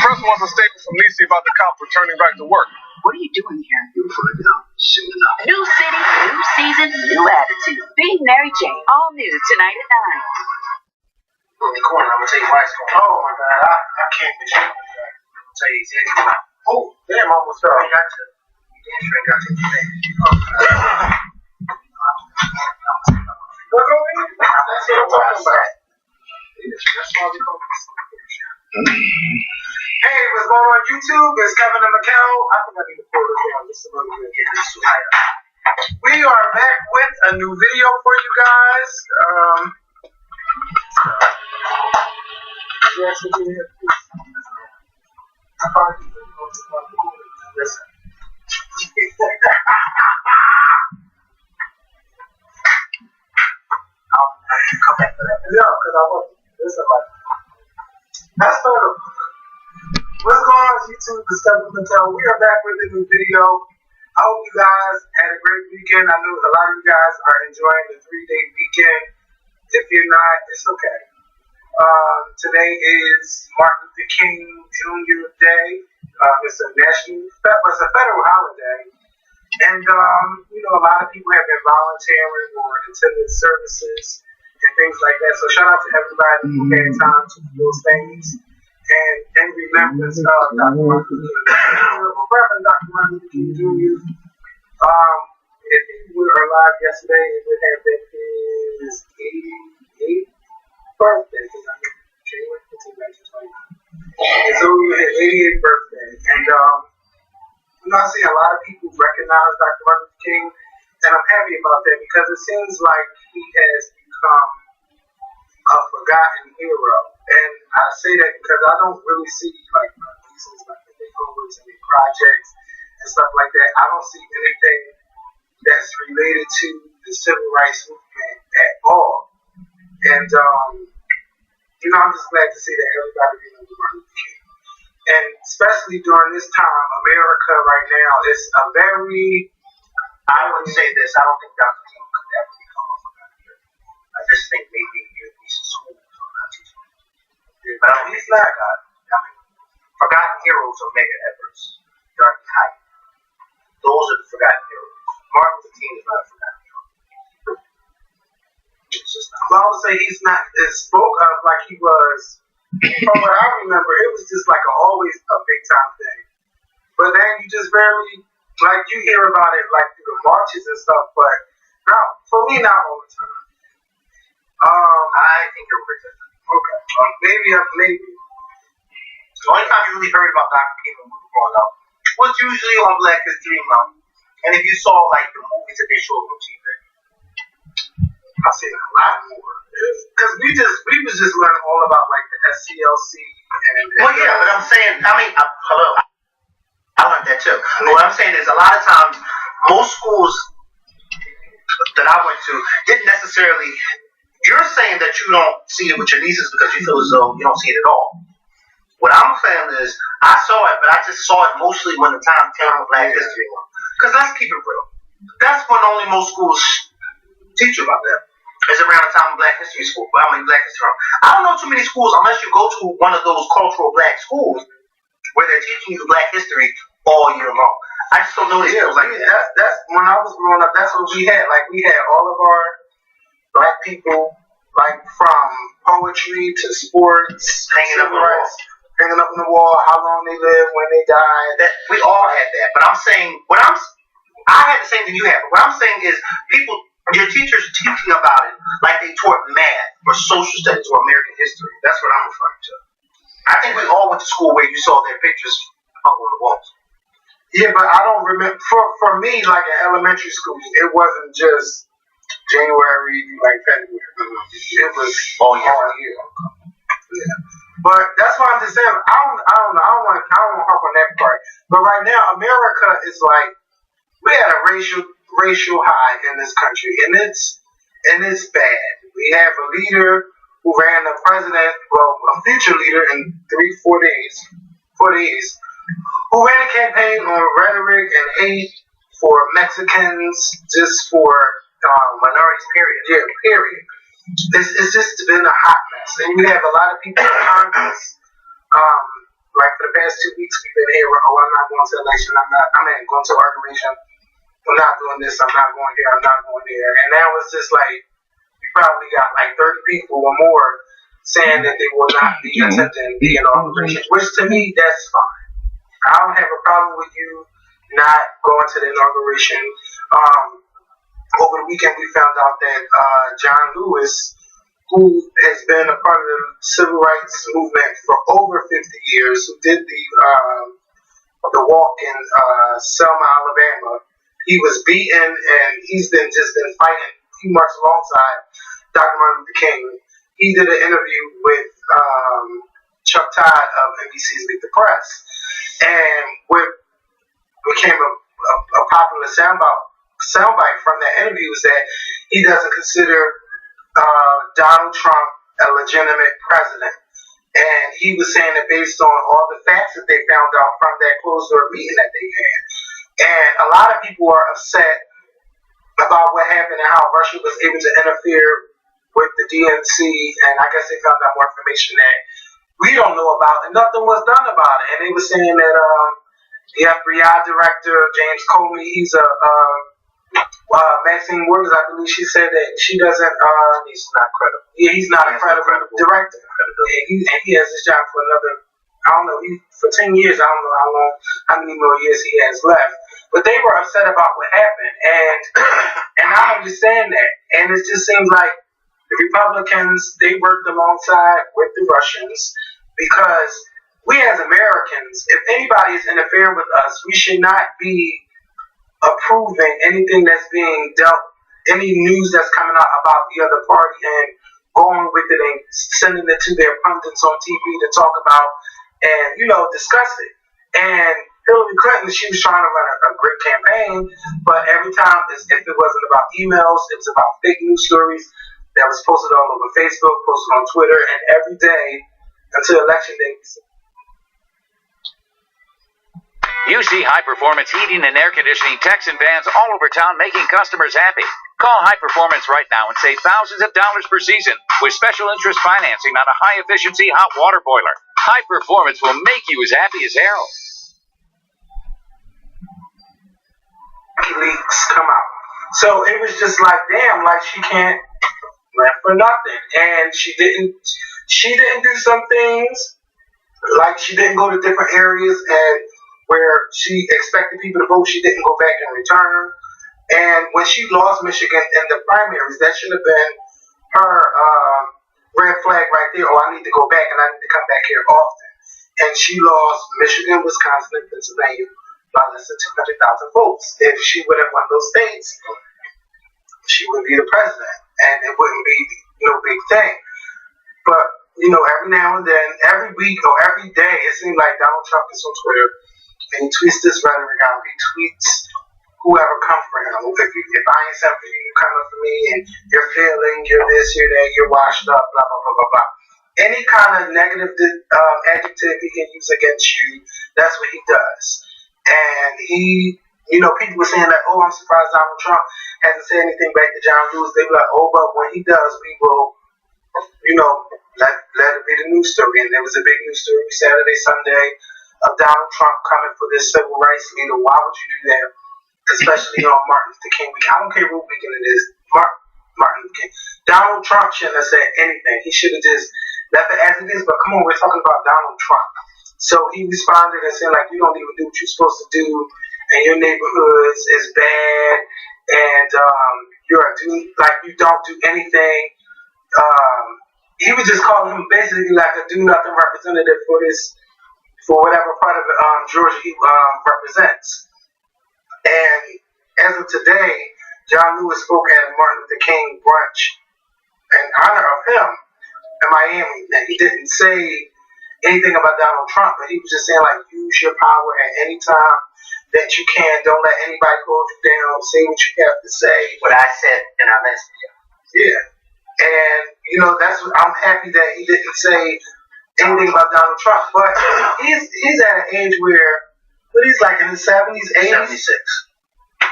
First one's a statement from Niecy about the cop returning back to work. What are you doing here? You'll find out soon enough. New city, new season, new attitude. Being Mary Jane. All new tonight at 9. On the corner, I'm gonna tell you why it's going. Oh my God, I can't miss you. I'm gonna tell you exactly. Oh, damn, almost fell. You got to. You damn sure got to. Look over here. That's what I'm talking about. That's why we call this. Hey, what's going on YouTube? It's Kevin and Mikkel. I think I need to pull this down just a little bit. Get this too high. We are back with a new video for you guys. Yes, we did. Listen. I'll come back to that. Yeah, because I wasn't. Listen, like, that's sort of what's going on YouTube. It's Kevin Mikkel. We are back with a new video. I hope you guys had a great weekend. I know a lot of you guys are enjoying the 3-day weekend. If you're not, it's okay. Today is Martin Luther King Jr. Day. It's a federal holiday. And, a lot of people have been volunteering or attending services and things like that. So shout out to everybody who had time to do those things. And in remembrance of Reverend Dr. Martin Luther King Jr. If he were alive yesterday, it would have been his 88th birthday. January 15, 1929. And so we had his 88th birthday. And I see a lot of people recognize Dr. Martin Luther King, and I'm happy about that because it seems like he has become a forgotten hero. And I say that because I don't really see like pieces like the big homes and big projects and stuff like that. I don't see anything that's related to the civil rights movement at all. And I'm just glad to see that everybody remembers Martin Luther King. And especially during this time, America right now is a very, I would say this, I don't think Dr. King could ever become a forgotten hero. I just think maybe in these schools are not teaching him. But he's not forgotten. I mean, forgotten heroes are Medgar Evers, Dark Tide. Those are the forgotten heroes. Martin Luther King is not a forgotten hero. It's just not. I would say he's not, it's spoke of like he was. From what I remember, it was just like always a big time thing. But then you just barely, like you hear about it like through the marches and stuff, but not, for me, not all the time. I think you're right. Okay. Maybe. The only time you really heard about Dr. King when we were growing up was usually on Black History Month. And if you saw like the movies that they showed on TV, I seen a lot more. Because we was just learning all about like the SCLC and well, yeah, but I'm saying, hello, I learned that too. But what I'm saying is, a lot of times, most schools that I went to didn't necessarily. You're saying that you don't see it with your nieces because you feel as though you don't see it at all. What I'm saying is, I saw it, but I just saw it mostly when the time came on Black History Month. Because let's keep it real. That's when only most schools teach you about that. It's around the time of Black History School. Black History. I don't know too many schools unless you go to one of those cultural black schools where they're teaching you Black history all year long. I just don't know these schools like that. That's when I was growing up. That's what we had. Like we had all of our black people, like from poetry to sports, hanging up on the wall, how long they lived, when they died. That we all had that. But I'm saying I had the same thing you had. But what I'm saying is your teachers teaching about it like they taught math or social studies or American history. That's what I'm referring to. I think we all went to school where you saw their pictures hung on the walls. Yeah, but I don't remember. For me, like in elementary school, it wasn't just January, like February. It was all year. Yeah. But that's why I'm just saying. I don't know. I don't want to harp on that part. But right now, America is like we had a racial high in this country, and it's bad. We have a leader who ran the president, a future leader in 4 days, who ran a campaign on rhetoric and hate for Mexicans, just for minorities, period. Yeah, period. It's just been a hot mess. And you have a lot of people in Congress, Like for the past 2 weeks, we've been hearing, "Oh, I'm not going to the election. Going to inauguration. I'm not doing this. I'm not going here. I'm not going there." And now it's just like you probably got like 30 people or more saying that they will not be attending the inauguration, which to me, that's fine. I don't have a problem with you not going to the inauguration. Over the weekend, we found out that John Lewis, who has been a part of the civil rights movement for over 50 years, who did the walk in Selma, Alabama, he was beaten, and he's just been fighting. He marched alongside Dr. Martin Luther King. He did an interview with Chuck Todd of NBC's Meet the Press, and what became a popular soundbite from that interview is that he doesn't consider Donald Trump a legitimate president. And he was saying that based on all the facts that they found out from that closed-door meeting that they had. And a lot of people are upset about what happened and how Russia was able to interfere with the DNC, and I guess they found out more information that we don't know about, and nothing was done about it. And they were saying that the FBI director, James Comey, he's Maxine Waters, I believe she said that she doesn't, he's not credible. Yeah, he's not a credible director. And he has this job for another, I don't know, for 10 years, I don't know how many more years he has left. But they were upset about what happened, and I understand that. And it just seems like the Republicans, they worked alongside with the Russians because we as Americans, if anybody is interfering with us, we should not be approving anything that's being dealt, any news that's coming out about the other party and going with it and sending it to their pundits on TV to talk about and, discuss it. And Hillary Clinton, she was trying to run a great campaign, but every time, if it wasn't about emails, it was about fake news stories that was posted all over Facebook, posted on Twitter, and every day until election day. You see High Performance Heating and Air Conditioning techs and vans all over town making customers happy. Call High Performance right now and save thousands of dollars per season with special interest financing on a high-efficiency hot water boiler. High Performance will make you as happy as Harold. Leaks come out. So it was just like, damn, like she can't run for nothing. And she didn't do some things, like she didn't go to different areas and where she expected people to vote, she didn't go back and return. And when she lost Michigan in the primaries, that should have been her red flag right there. Oh, I need to go back and I need to come back here often. And she lost Michigan, Wisconsin, and Pennsylvania by less than 200,000 votes. If she would have won those states, she would be the president, and it wouldn't be no big thing. But, every now and then, every week or every day, it seems like Donald Trump is on Twitter, and he tweets this rhetoric out. He tweets whoever comes for him. If I ain't something for you, you come up for me, and you're failing, you're this, you're that, you're washed up, blah, blah, blah, blah, blah. Any kind of negative adjective he can use against you, that's what he does. And he, people were saying that, oh, I'm surprised Donald Trump hasn't said anything back to John Lewis. They were like, oh, but when he does, we will, let it be the news story. And there was a big news story Saturday, Sunday of Donald Trump coming for this civil rights leader. Why would you do that? Especially on Martin Luther King week. I don't care what weekend it is. Martin Luther King. Donald Trump shouldn't have said anything. He should have just left it as it is. But come on, we're talking about Donald Trump. So he responded and said, like, you don't even do what you're supposed to do, and your neighborhoods is bad, and you don't do anything. He was just calling him basically like a do-nothing representative for whatever part of Georgia he represents. And as of today, John Lewis spoke at Martin Luther King brunch in honor of him in Miami. And he didn't say anything about Donald Trump, but he was just saying, like, use your power at any time that you can. Don't let anybody hold you down. Say what you have to say. What I said in our last video. Yeah. And, that's what I'm happy that he didn't say anything about Donald Trump. But he's at an age where, he's like in his 70s, 80s. 76.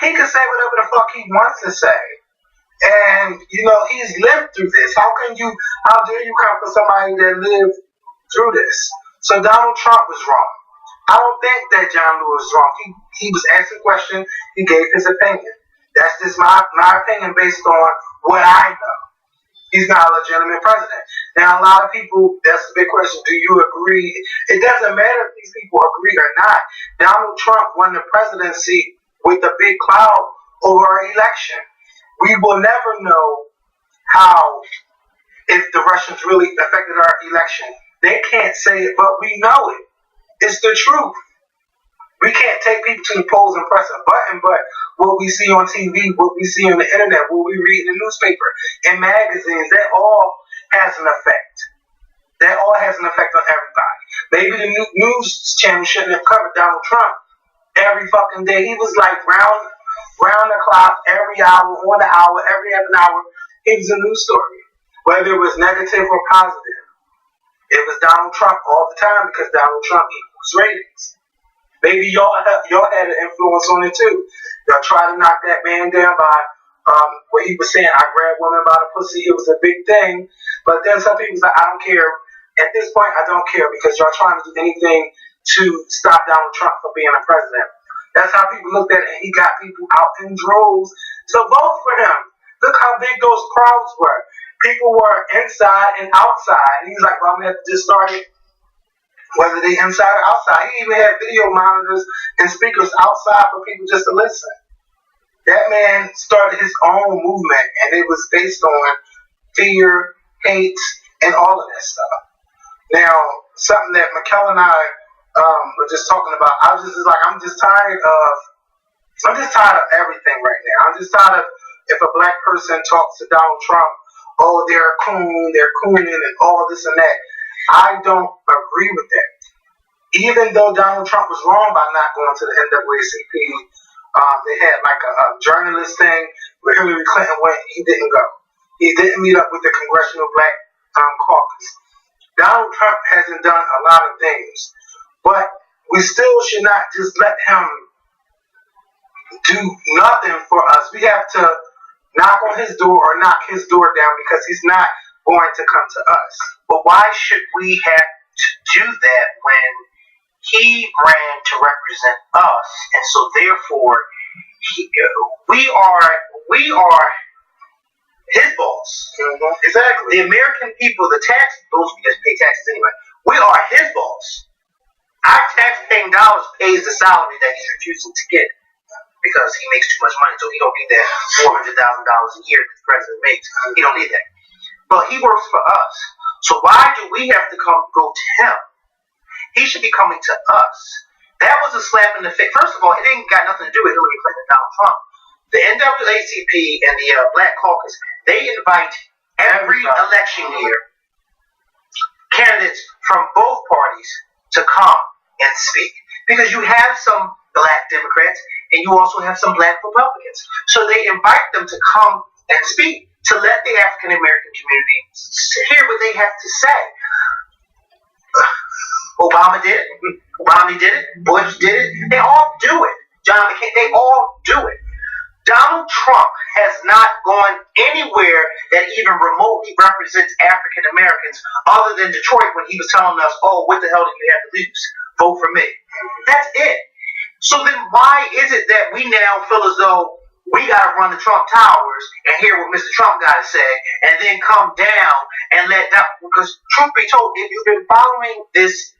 He can say whatever the fuck he wants to say. And, he's lived through this. How dare you come for somebody that lived through this? So Donald Trump was wrong. I don't think that John Lewis was wrong. He was asked a question. He gave his opinion. That's just my opinion based on what I know. He's not a legitimate president. Now, a lot of people, that's a big question. Do you agree? It doesn't matter if these people agree or not. Donald Trump won the presidency with a big cloud over our election. We will never know how, if the Russians really affected our election. They can't say it, but we know it. It's the truth. We can't take people to the polls and press a button, but what we see on TV, what we see on the internet, what we read in the newspaper, in magazines, that all has an effect. That all has an effect on everybody. Maybe the news channel shouldn't have covered Donald Trump every fucking day. He was like round the clock, every hour, on the hour, every half an hour. It was a news story. Whether it was negative or positive. It was Donald Trump all the time because Donald Trump equals ratings. Maybe y'all had an influence on it too. Y'all tried to knock that man down by what he was saying, I grabbed women by the pussy. It was a big thing. But then some people was like, I don't care. At this point, I don't care because y'all trying to do anything to stop Donald Trump from being a president. That's how people looked at it. And he got people out in droves to vote for him. Look how big those crowds were. People were inside and outside. And he's like, well, I'm going to have to just start it, whether they inside or outside. He even had video monitors and speakers outside for people just to listen. That man started his own movement, and it was based on fear, hate, and all of that stuff. Now, something that Mikkel and I were just talking about, I'm just tired of everything right now. I'm just tired of if a black person talks to Donald Trump, oh, they're a coon, they're cooning, and all this and that. I don't agree with that. Even though Donald Trump was wrong by not going to the NAACP, they had like a journalist thing where Hillary Clinton went. He didn't go. He didn't meet up with the Congressional Black Caucus. Donald Trump hasn't done a lot of things, but we still should not just let him do nothing for us. We have to knock on his door or knock his door down because he's not going to come to us. But why should we have to do that when he ran to represent us, and so therefore we are his boss? Mm-hmm. Exactly. The American people, those who just pay taxes anyway, we are his boss. Our tax-paying dollars pays the salary that he's refusing to get because he makes too much money, so he don't need that $400,000 a year that the president makes. He don't need that. But he works for us. So why do we have to go to him? He should be coming to us. That was a slap in the face. First of all, it ain't got nothing to do with Hillary Clinton and Donald Trump. The NAACP and the Black Caucus, they invite every election year candidates from both parties to come and speak. Because you have some black Democrats and you also have some black Republicans. So they invite them to come and speak to let the African American community hear what they have to say. Obama did it. Romney did it. Bush did it. They all do it. John McCain, they all do it. Donald Trump has not gone anywhere that even remotely represents African Americans other than Detroit when he was telling us, oh, what the hell do you have to lose? Vote for me. That's it. So then why is it that we now feel as though we got to run the Trump Towers and hear what Mr. Trump got to say and then come down and let that, because truth be told, if you've been following this,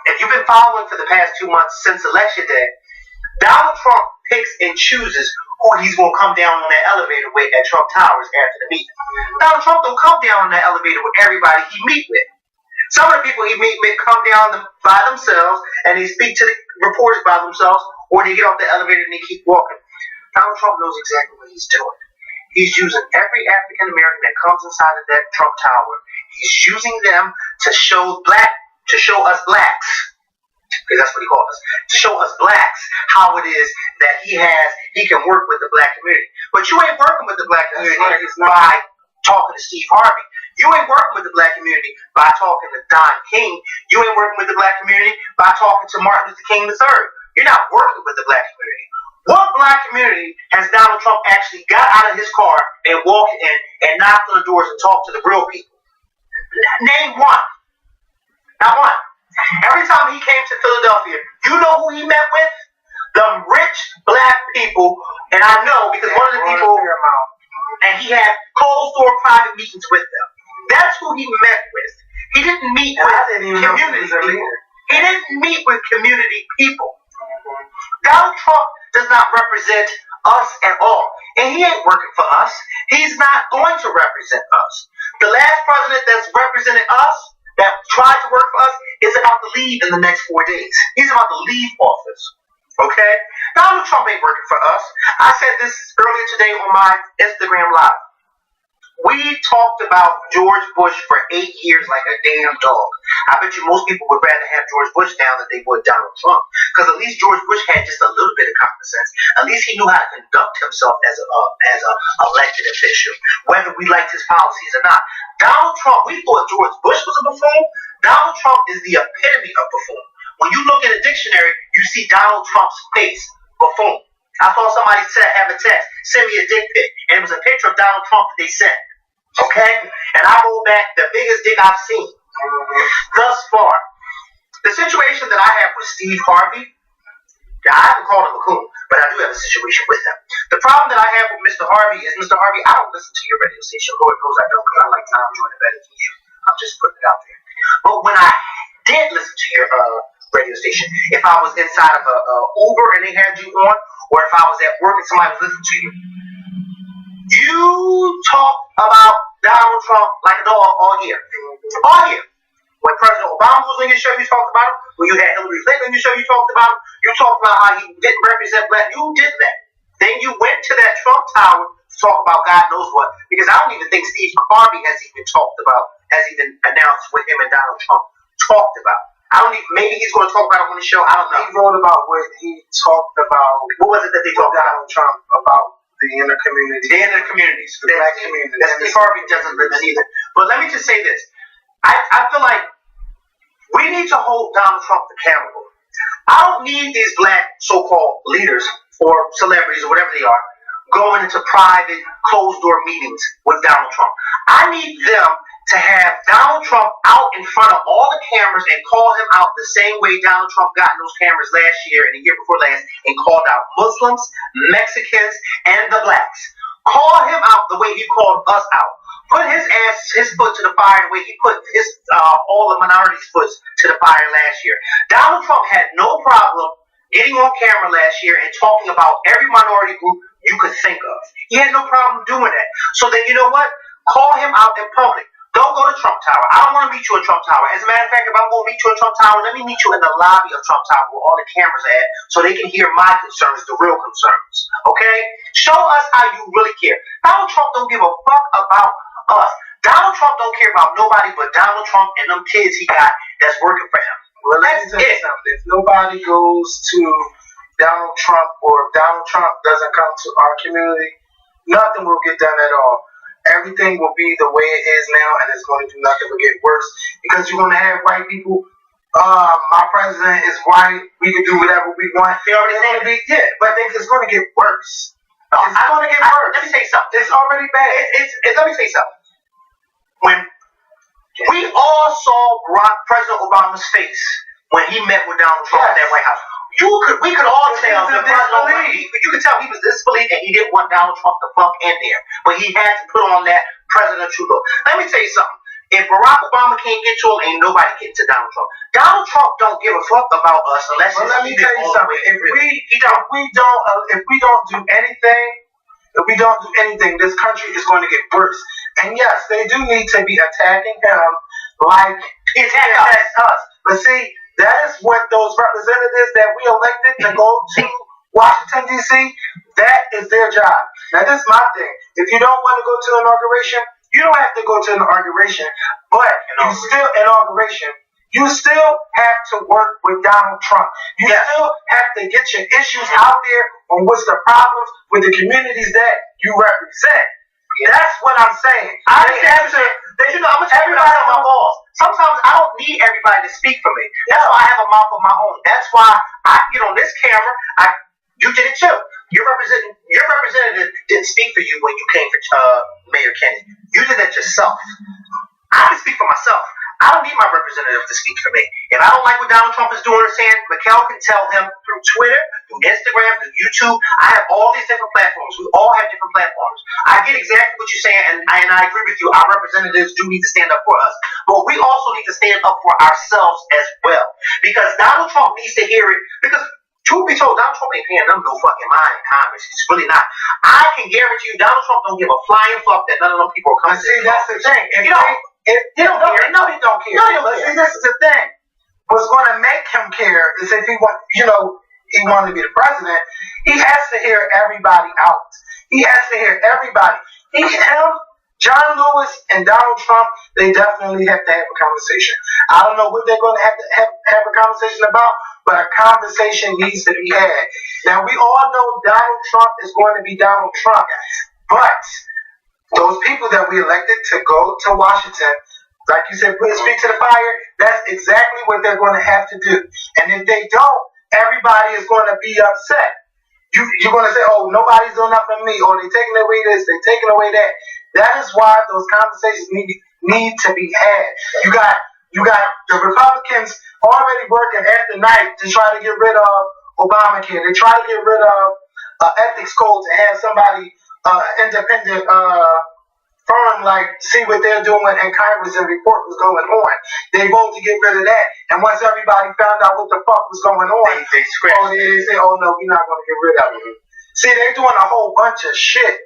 if you've been following for the past 2 months since Election Day, Donald Trump picks and chooses who he's going to come down on that elevator with at Trump Towers after the meeting. Donald Trump don't come down on that elevator with everybody he meet with. Some of the people he meet with come down by themselves and they speak to the reporters by themselves, or they get off the elevator and they keep walking. Donald Trump knows exactly what he's doing. He's using every African American that comes inside of that Trump Tower. He's using them to show us blacks, because that's what he called us, to show us blacks how it is that he can work with the black community. But you ain't working with the black community by talking to Steve Harvey. You ain't working with the black community by talking to Don King. You ain't working with the black community by talking to Martin Luther King III. You're not working with the black community. What black community has Donald Trump actually got out of his car and walked in and knocked on the doors and talked to the real people? Name one. Not one. Every time he came to Philadelphia, you know who he met with? The rich black people, and I know because one of the people, and he had closed door private meetings with them. That's who he met with. He didn't meet with community people. He didn't meet with community people. Donald Trump does not represent us at all. And he ain't working for us. He's not going to represent us. The last president that's represented us, that tried to work for us, is about to leave in the next 4 days. He's about to leave office. Okay? Donald Trump ain't working for us. I said this earlier today on my Instagram Live. We talked about George Bush for 8 years like a damn dog. I bet you most people would rather have George Bush down than they would Donald Trump. Because at least George Bush had just a little bit of common sense. At least he knew how to conduct himself as a elected official, whether we liked his policies or not. Donald Trump, we thought George Bush was a buffoon. Donald Trump is the epitome of buffoon. When you look in a dictionary, you see Donald Trump's face, buffoon. I saw somebody have a text, send me a dick pic, and it was a picture of Donald Trump that they sent. Okay? And I roll back the biggest dick I've seen thus far. The situation that I have with Steve Harvey, I haven't called him a coon, but I do have a situation with him. The problem that I have with Mr. Harvey is, Mr. Harvey, I don't listen to your radio station. Lord knows I don't, because I like Tom Jordan better than you. I'm just putting it out there. But when I did listen to your radio station, if I was inside of a Uber and they had you on, or if I was at work and somebody was listening to you, you talk about Donald Trump like a dog all year. All year. When President Obama was on your show, you talked about him. When you had Hillary Clinton on your show, you talked about him. You talked about how he didn't represent black. You did that. Then you went to that Trump Tower to talk about God knows what. Because I don't even think Steve Harvey has even announced what him and Donald Trump talked about. I don't even, maybe he's going to talk about it on the show. I don't know. He wrote about what he talked about. What was it that they talked about? Donald Trump about the inner community. The inner communities. The black community. That Steve Harvey doesn't live in either. But let me just say this. I feel like we need to hold Donald Trump accountable. I don't need these black so-called leaders or celebrities or whatever they are going into private closed-door meetings with Donald Trump. I need them to have Donald Trump out in front of all the cameras and call him out the same way Donald Trump got in those cameras last year and the year before last and called out Muslims, Mexicans, and the blacks. Call him out the way he called us out. Put his foot to the fire the way he put all the minorities' foot to the fire last year. Donald Trump had no problem getting on camera last year and talking about every minority group you could think of. He had no problem doing that. So then, you know what? Call him out in public. Don't go to Trump Tower. I don't want to meet you in Trump Tower. As a matter of fact, if I'm going to meet you in Trump Tower, let me meet you in the lobby of Trump Tower where all the cameras are at so they can hear my concerns, the real concerns. Okay? Show us how you really care. Donald Trump don't give a fuck about us. Donald Trump don't care about nobody but Donald Trump and them kids he got that's working for him. Well, let me tell you something. If nobody goes to Donald Trump or if Donald Trump doesn't come to our community, nothing will get done at all. Everything will be the way it is now, and it's going to do nothing but get worse because you're going to have white people. My president is white. We can do whatever we want. They already said it. Yeah, but it's going to get worse. It's going to get worse. Let me tell you something. It's already bad. Let me tell you something. When we all saw President Obama's face when he met with Donald Trump at that White House, we could all tell that you could tell he was disbelieved and he didn't want Donald Trump to fuck in there, but he had to put on that President Trudeau. Let me tell you something. If Barack Obama can't get to him, ain't nobody getting to Donald Trump. Donald Trump don't give a fuck about us unless it's let me tell you something. If we don't do anything, this country is going to get worse. And yes, they do need to be attacking him like he attacks us. But see, that is what those representatives that we elected to go to Washington, D.C., that is their job. Now, this is my thing. If you don't want to go to an inauguration, you don't have to go to an inauguration, but you still have to work with Donald Trump. You still have to get your issues out there on what's the problems with the communities that you represent. That's what I'm saying. I'm going to tell you about my balls. Sometimes I don't need everybody to speak for me. That's why I have a mouth of my own. That's why I can get on this camera. You did it too. Your representative didn't speak for you when you came for Mayor Kennedy. You did that yourself. I can speak for myself. I don't need my representative to speak for me. If I don't like what Donald Trump is doing or saying, Mikhail can tell him through Twitter, through Instagram, through YouTube. I have all these different platforms. We all have different platforms. I get exactly what you're saying, and I agree with you. Our representatives do need to stand up for us. But we also need to stand up for ourselves as well. Because Donald Trump needs to hear it. Because truth be told, Donald Trump ain't paying them no fucking mind in Congress. He's really not. I can guarantee you, Donald Trump don't give a flying fuck that none of them people are coming. See, that's the thing. If he don't care. No, he don't care. See, this is the thing. What's going to make him care is if he wanted to be the president, he has to hear everybody out. He has to hear everybody. John Lewis and Donald Trump, they definitely have to have a conversation. I don't know what they're going to have a conversation about, but a conversation needs to be had. Now, we all know Donald Trump is going to be Donald Trump, but those people that we elected to go to Washington, like you said, put his feet to the fire, that's exactly what they're going to have to do. And if they don't, everybody is going to be upset. You're going to say, oh, nobody's doing nothing for me, or they're taking away this, they're taking away that. That is why those conversations need to be had. You got the Republicans already working at the night to try to get rid of Obamacare. They try to get rid of ethics codes and have somebody independent firm see what they're doing in Congress and report what's going on. They vote to get rid of that. And once everybody found out what the fuck was going on, they say, oh no, we're not going to get rid of it. See, they're doing a whole bunch of shit.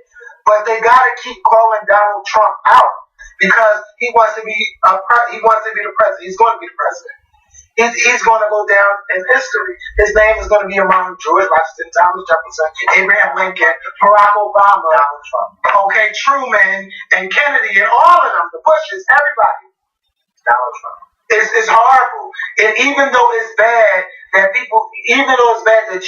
But they gotta keep calling Donald Trump out because he wants to be the president. He's going to be the president. He's going to go down in history. His name is going to be among George Washington, Thomas Jefferson, Abraham Lincoln, Barack Obama, Donald Trump, Truman, and Kennedy, and all of them, the Bushes, everybody. Donald Trump. It's horrible. And even though it's bad that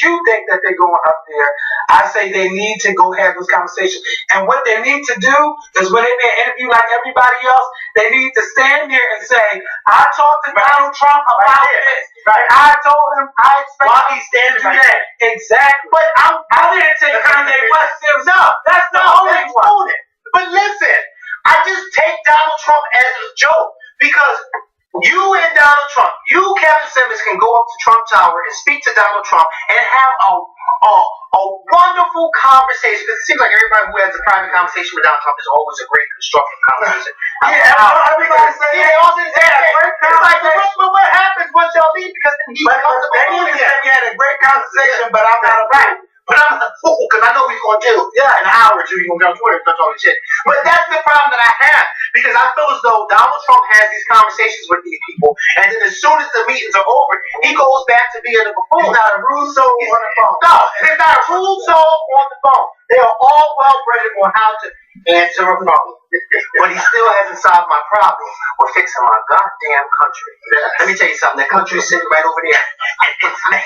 you think that they're going up there, I say they need to go have those conversations. And what they need to do is when they be an interview like everybody else, they need to stand there and say, I talked to Donald Trump about this. And I told him I expect him to do that. Exactly. But I didn't say Kanye West. No, that's the only one. But listen, I just take Donald Trump as a joke because you and Donald Trump, Kevin Simmons, can go up to Trump Tower and speak to Donald Trump and have a wonderful conversation. Because it seems like everybody who has a private conversation with Donald Trump is always a great constructive conversation. Everybody say they all say that. But what happens once y'all leave? Because then he becomes a man. We had a great conversation, but I'm not a right. But I'm a fool because I know what he's going to do. Yeah, in an hour or two, he's going to get on Twitter and touch all this shit. But that's the problem that I have because I feel as though Donald Trump has these conversations with these people, and then as soon as the meetings are over, he goes back to being a buffoon. He's not a rude soul on the phone. No, he's not a rude soul on the phone. They are all well-bred on how to answer a phone. But he still hasn't solved my problem with fixing my goddamn country. Let me tell you something. That country is sitting right over there. It's me.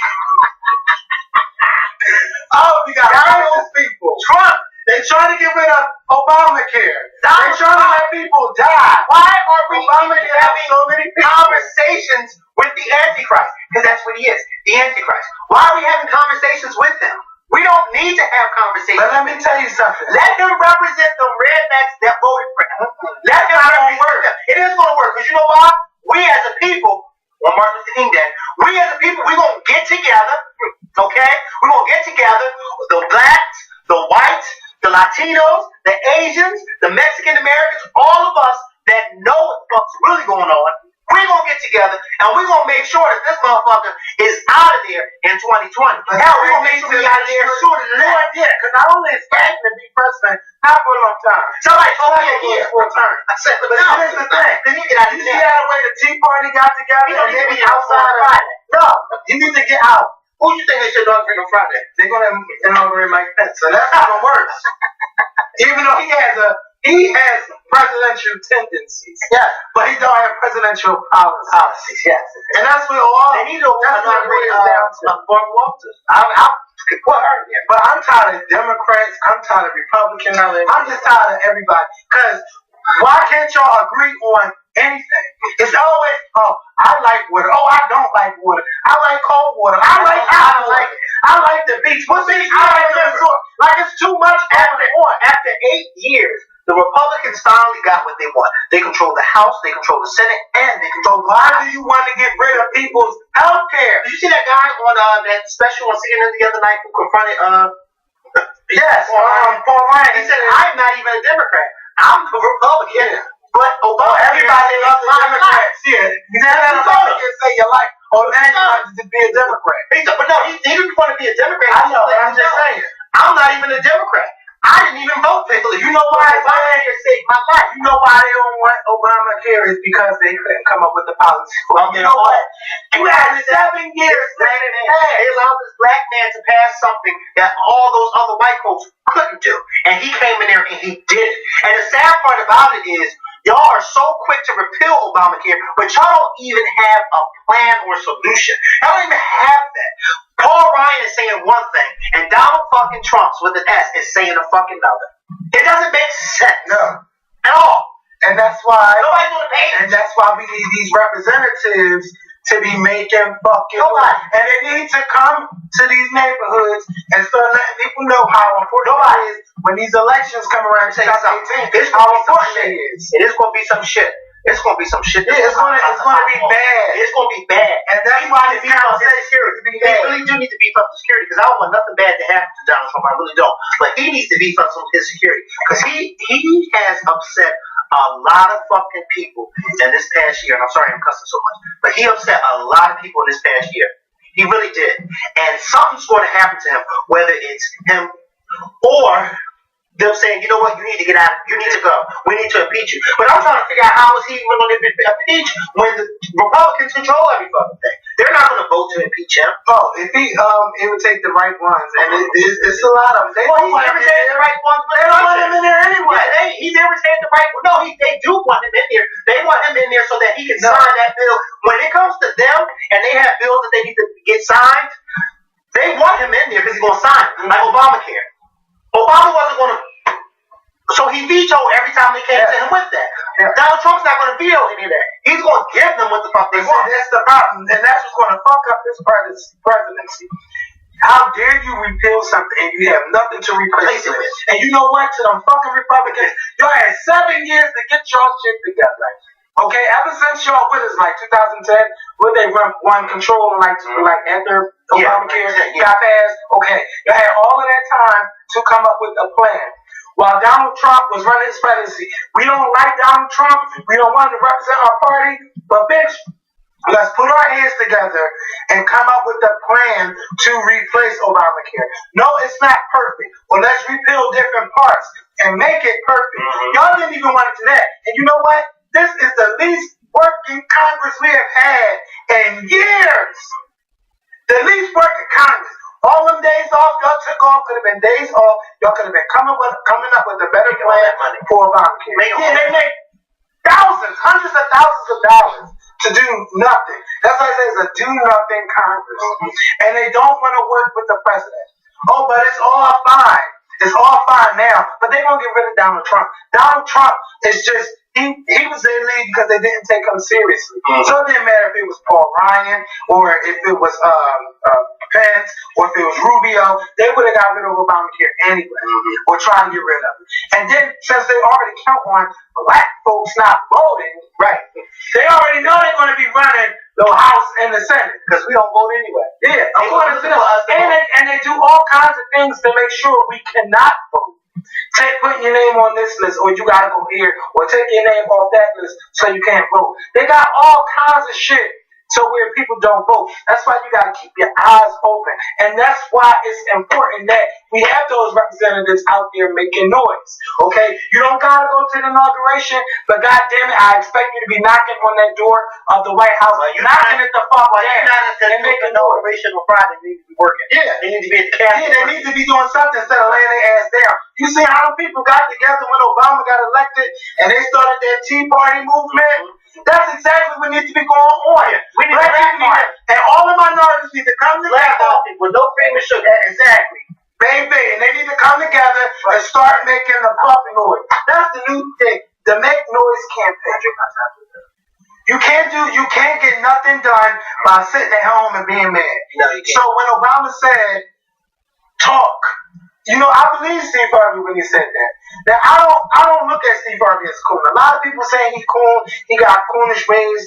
Oh, we got all those people. Trump, they trying to get rid of Obamacare. They trying to let people die. Why are we having so many conversations with the Antichrist? Because that's what he is, the Antichrist. Why are we having conversations with him? We don't need to have conversations. But let me tell you something. Let him represent the rednecks that voted for him. Let him represent them. It is going to work. Because you know why? We as a people, on Martin Luther King Day, we as a people, we're going to get together. Okay? We're going to get together, the blacks, the whites, the Latinos, the Asians, the Mexican Americans, all of us that know what's really going on. We're going to get together and we're going to make sure that this motherfucker is out of there in 2020. Hell, we're going to make sure he's out of there sooner than that. Yeah, because I only expect to be president not for a long time. Somebody told me a year for a turn. I said, but here's the thing. Then you get out of You see how the way the Tea Party got together? They be outside of it. No, you need to get out. Who you think they should inaugurate on Friday? They're going to inaugurate Mike Pence. So that's even worse. Even though he has presidential tendencies. Yeah. But he don't have presidential policies. Yes. And that's what all they need to inaugurate down to. Barbara Walters. I could put her there. But I'm tired of Democrats. I'm tired of Republicans. I'm just tired of everybody. Because why can't y'all agree on anything? It's always, oh, I like water. Oh, I don't like water. I like cold water. I like hot water. I like the beach. What beach? I like the resort. Like it's too much. After 8 years, The Republicans finally got what they want. They control the House, they control the Senate, and they control the Why do you want to get rid of people's health care? Did you see that guy on that special on CNN the other night who confronted Yes, Paul Ryan? He said, I'm not even a Democrat. I'm a Republican. But Obama, everybody loves the Democrats. Yeah, now Republicans say you like. Oh, now you want to be a Democrat. But no, he didn't want to be a Democrat. I know, but I'm just saying. I'm not even a Democrat. I didn't even vote for Hillary. You know why Obamacare saved my life? You know why they don't want Obamacare is because they couldn't come up with the policy. Well, you know what? You had 7 years They allowed this black man to pass something that all those other white folks couldn't do. And he came in there and he did it. And the sad part about it is, y'all are so quick to repeal Obamacare, but y'all don't even have a plan or solution. Y'all don't even have that. Paul Ryan is saying one thing, and Donald fucking Trump with an S is saying a fucking other. It doesn't make sense. No. At all. And that's why Nobody's gonna pay. And that's why we need these representatives to be making fucking Nobody. And they need to come to these neighborhoods and start letting people know how important it is when these elections come around in 2018. How important it is. It is gonna be some shit. It's gonna be some shit. Yeah, it's gonna be bad. It's gonna be bad. And that's why these conversations security. They really do need to beef up the security because I don't want nothing bad to happen to Donald Trump. I really don't. But he needs to beef up some of his security because he has upset a lot of fucking people in this past year. And I'm sorry I'm cussing so much, but he upset a lot of people in this past year. He really did. And something's going to happen to him, whether it's him or them saying, you know what, you need to get out, you need to go, we need to impeach you. But I'm trying to figure out how is he even going to impeach when the Republicans control every fucking thing. They're not going to vote to impeach him. Oh, if he would take the right ones, and it's a lot of them. Well, he's irritated the right ones, but they don't want him in there anyway. Yeah, he's irritated the right ones. No, they do want him in there. They want him in there so that he can sign that bill. When it comes to them, and they have bills that they need to get signed, they want him in there because he's going to sign it, like Obamacare. Obama wasn't going to. So he vetoed every time they came to him with that. Donald Trump's not going to veto any of that. He's going to give them what the fuck they want. That's the problem, and that's what's going to fuck up this presidency. How dare you repeal something and you have nothing to replace it with? And you know what? To them fucking Republicans, y'all had 7 years to get y'all shit together. Okay, ever since y'all with us, like 2010, when they won control and like after Obamacare got passed, okay, y'all had all of that time to come up with a plan. While Donald Trump was running his presidency, we don't like Donald Trump. We don't want him to represent our party. But bitch, let's put our heads together and come up with a plan to replace Obamacare. No, it's not perfect. Well, let's repeal different parts and make it perfect. Y'all didn't even want to do that. And you know what? This is the least working Congress we have had in years. The least working Congress. All them days off y'all took off could have been days off. Y'all could have been coming up with a better plan for Obamacare. They make thousands, hundreds of thousands of dollars to do nothing. That's why I say it's a do-nothing Congress. And they don't want to work with the president. Oh, but it's all fine. It's all fine now. But they're going to get rid of Donald Trump. Donald Trump is just, he was in lead because they didn't take him seriously. So it didn't matter if it was Paul Ryan or if it was Pence or if it was Rubio, they would have got rid of Obamacare anyway, or try to get rid of it. And then, since they already count on black folks not voting, right, they already know they're going to be running the House and the Senate, because we don't vote anyway. Yeah, according to them. And they do all kinds of things to make sure we cannot vote. Put your name on this list, or you gotta go here, or take your name off that list so you can't vote. They got all kinds of shit so where people don't vote. That's why you gotta keep your eyes open. And that's why it's important that we have those representatives out there making noise. Okay? You don't gotta go to the inauguration, but goddamn it, I expect you to be knocking on that door of the White House, knocking at the fuck down and making inauguration on Friday. They need to be working. Yeah. They need to be at the Capitol. Yeah, they need to be doing something instead of laying their ass down. You see how people got together when Obama got elected and they started that Tea Party movement? That's exactly what needs to be going on. We need and all the minorities need to come together with no famous sugar. Exactly. Baby, and they need to come together and start making the fucking noise. That's the new thing. The Make Noise campaign. You can't get nothing done by sitting at home and being mad. No, you can't. So when Obama said, talk, You know, I believe Steve Harvey when he said that. Now, I don't look at Steve Harvey as cool. A lot of people saying he's cool. He got coonish ways.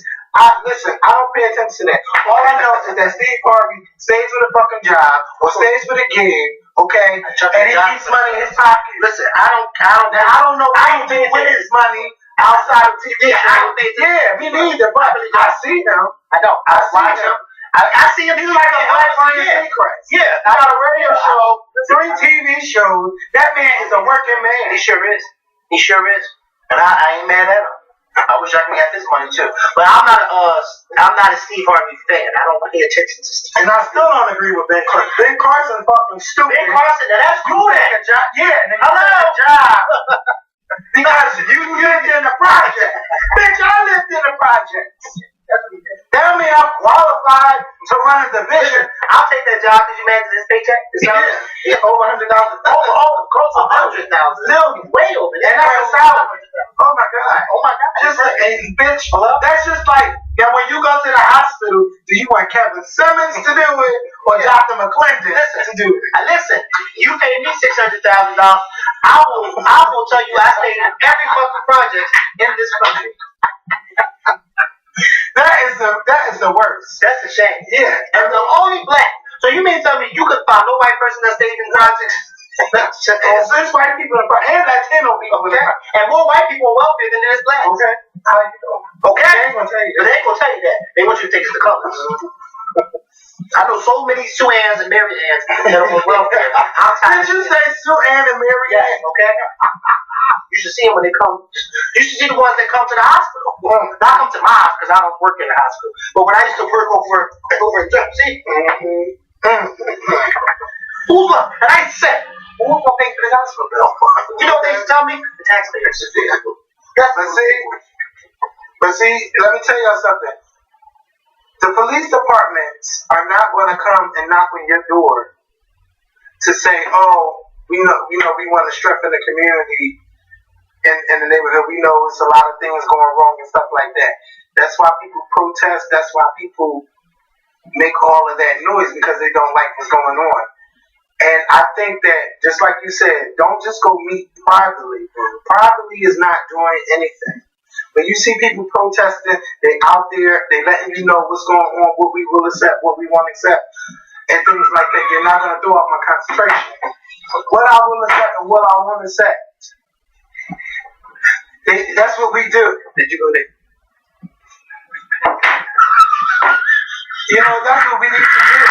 Listen, I don't pay attention to that. All I know is that Steve Harvey stays with a fucking job or stays with a gig, okay? And he keeps money in his pocket. Listen, I don't know anything with his money outside of TV. Yeah, me neither. But I see him. I know. I watch him. I see him. He's like a black Ryan Seacrest. Yeah. I got a radio show, 3 TV shows. That man is a working man. He sure is. He sure is. And I ain't mad at him. I wish I could get this money too. But I'm not a Steve Harvey fan. I don't pay attention to Steve. And I still don't agree with Ben Carson. Ben Carson fucking stupid. Ben Carson, now that's cool. Yeah, and then he took a job. Because you lived in the project. Bitch, I lived in the project. Tell me I'm qualified to run a division. I'll take that job. Did you manage this paycheck? Yeah, over $100,000. Close to 100,000. Million. Way over there. And that's a salary. Oh my God. Just like, bitch, that's just like, now when you go to the hospital, do you want Kevin Simmons to do it or Dr. McClendon to do it? Listen, you pay me $600,000. I will tell you I stayed in every fucking project in this country. That is the worst. That's a shame. Yeah. And the only black. So you mean tell me you could find no white person that stayed in projects? And 6 white people in and Latino people in and more white people are wealthier than there's blacks. Okay. How you doing? Okay. They ain't gonna tell you that. But they ain't gonna tell you that. They want you to take the colors. I know so many Sue Anns and Mary Anns that are more wealthier. Did you say Sue Ann and Mary Ann? Okay. You should see them when they come. You should see the ones that come to the hospital. Not come to my house because I don't work in the hospital. But when I used to work over in Jersey, who's up? And I said, who's gonna pay for this hospital bill? You know what they used to tell me? The taxpayers. But see, let me tell y'all something. The police departments are not going to come and knock on your door to say, "Oh, we want to strengthen the community in the neighborhood. We know it's a lot of things going wrong and stuff like that." That's why people protest. That's why people make all of that noise because they don't like what's going on. And I think that, just like you said, don't just go meet privately. Privately is not doing anything. When you see people protesting, they out there, they letting you know what's going on, what we will accept, what we won't accept, and things like that. You're not going to throw off my concentration. What I will accept and what I won't accept. That's what we do. Did you go there? You know, that's what we need to do.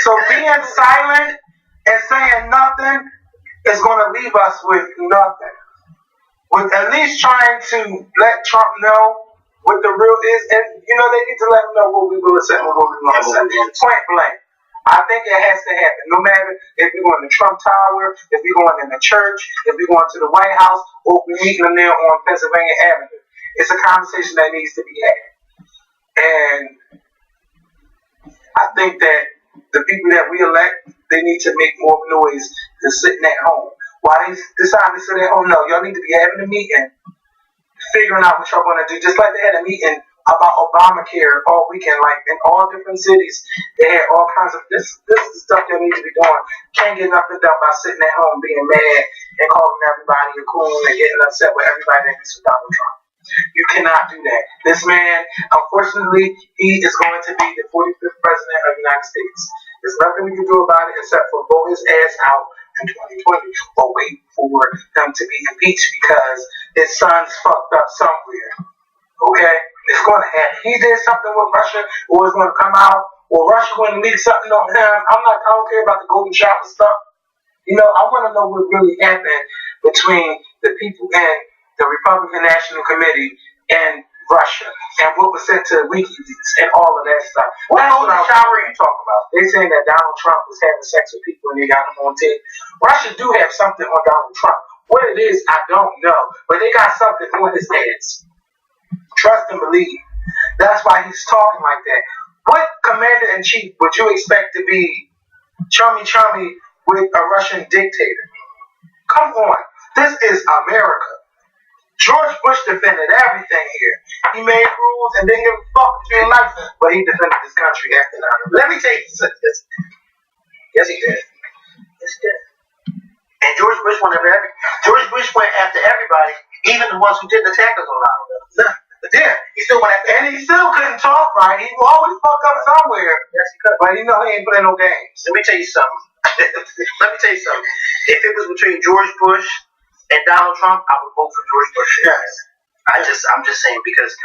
So being silent and saying nothing is going to leave us with nothing. With at least trying to let Trump know what the real is, and you know they need to let him know what we will accept and what we won't accept. Point blank. I think it has to happen. No matter if we're going to Trump Tower, if we're going in the church, if we're going to the White House, or we're meeting them there on Pennsylvania Avenue. It's a conversation that needs to be had. And I think that the people that we elect, they need to make more noise than sitting at home. Why they decide to sit at home? No, y'all need to be having a meeting, figuring out what y'all want to do. Just like they had a meeting about Obamacare all weekend, like in all different cities, they had all kinds of this is the stuff y'all need to be doing. Can't get nothing done by sitting at home being mad and calling everybody a coon and getting upset with everybody that gets with Donald Trump. You cannot do that. This man, unfortunately, he is going to be the 45th president of the United States. There's nothing we can do about it except for vote his ass out in 2020 or wait for him to be impeached because his son's fucked up somewhere. Okay? It's going to happen. He did something with Russia, or it's going to come out, or Russia going to leak something on him. I don't care about the golden shower stuff. You know, I want to know what really happened between the people and the Republican National Committee and Russia, and what was sent to WikiLeaks and all of that stuff. What golden shower are you talking about? They're saying that Donald Trump was having sex with people and they got him on tape. Russia do have something on Donald Trump. What it is, I don't know. But they got something on his ass. Trust and believe. That's why he's talking like that. What commander-in-chief would you expect to be chummy with a Russian dictator? Come on. This is America. George Bush defended everything here. He made rules and didn't give a fuck between life, but he defended this country after 9/11. Let me tell you this. Yes, he did. Yes, he did. And George Bush went after everybody, even the ones who didn't attack us on 9/11. Yeah, he still went after, and he still couldn't talk right. He always fucked up somewhere. Yes, he could. But he ain't playing no games. Let me tell you something. If it was between George Bush and Donald Trump, I would vote for George Bush. Yes. I'm just saying because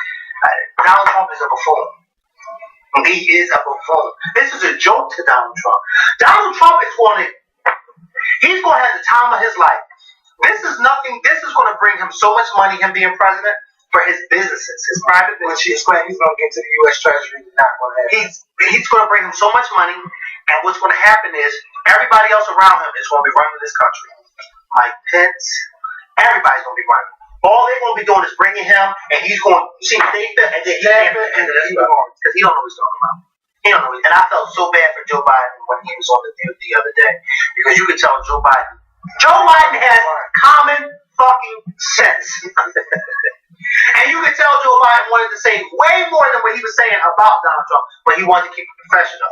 Donald Trump is a buffoon. He is a buffoon. This is a joke to Donald Trump. Donald Trump is he's going to have the time of his life. This is nothing. This is going to bring him so much money, him being president, for his businesses, his private business. He's going to get to the U.S. Treasury. Not going to have. He's going to bring him so much money, and what's going to happen is everybody else around him is going to be running this country. Mike Pence, everybody's going to be running. All they're going to be doing is bringing him, and he's going to see what they fit, and then he's going because he don't know what he's talking about. He don't know. And I felt so bad for Joe Biden when he was on the other day because you could tell Joe Biden has common fucking sense. And you could tell Joe Biden wanted to say way more than what he was saying about Donald Trump, but he wanted to keep it professional.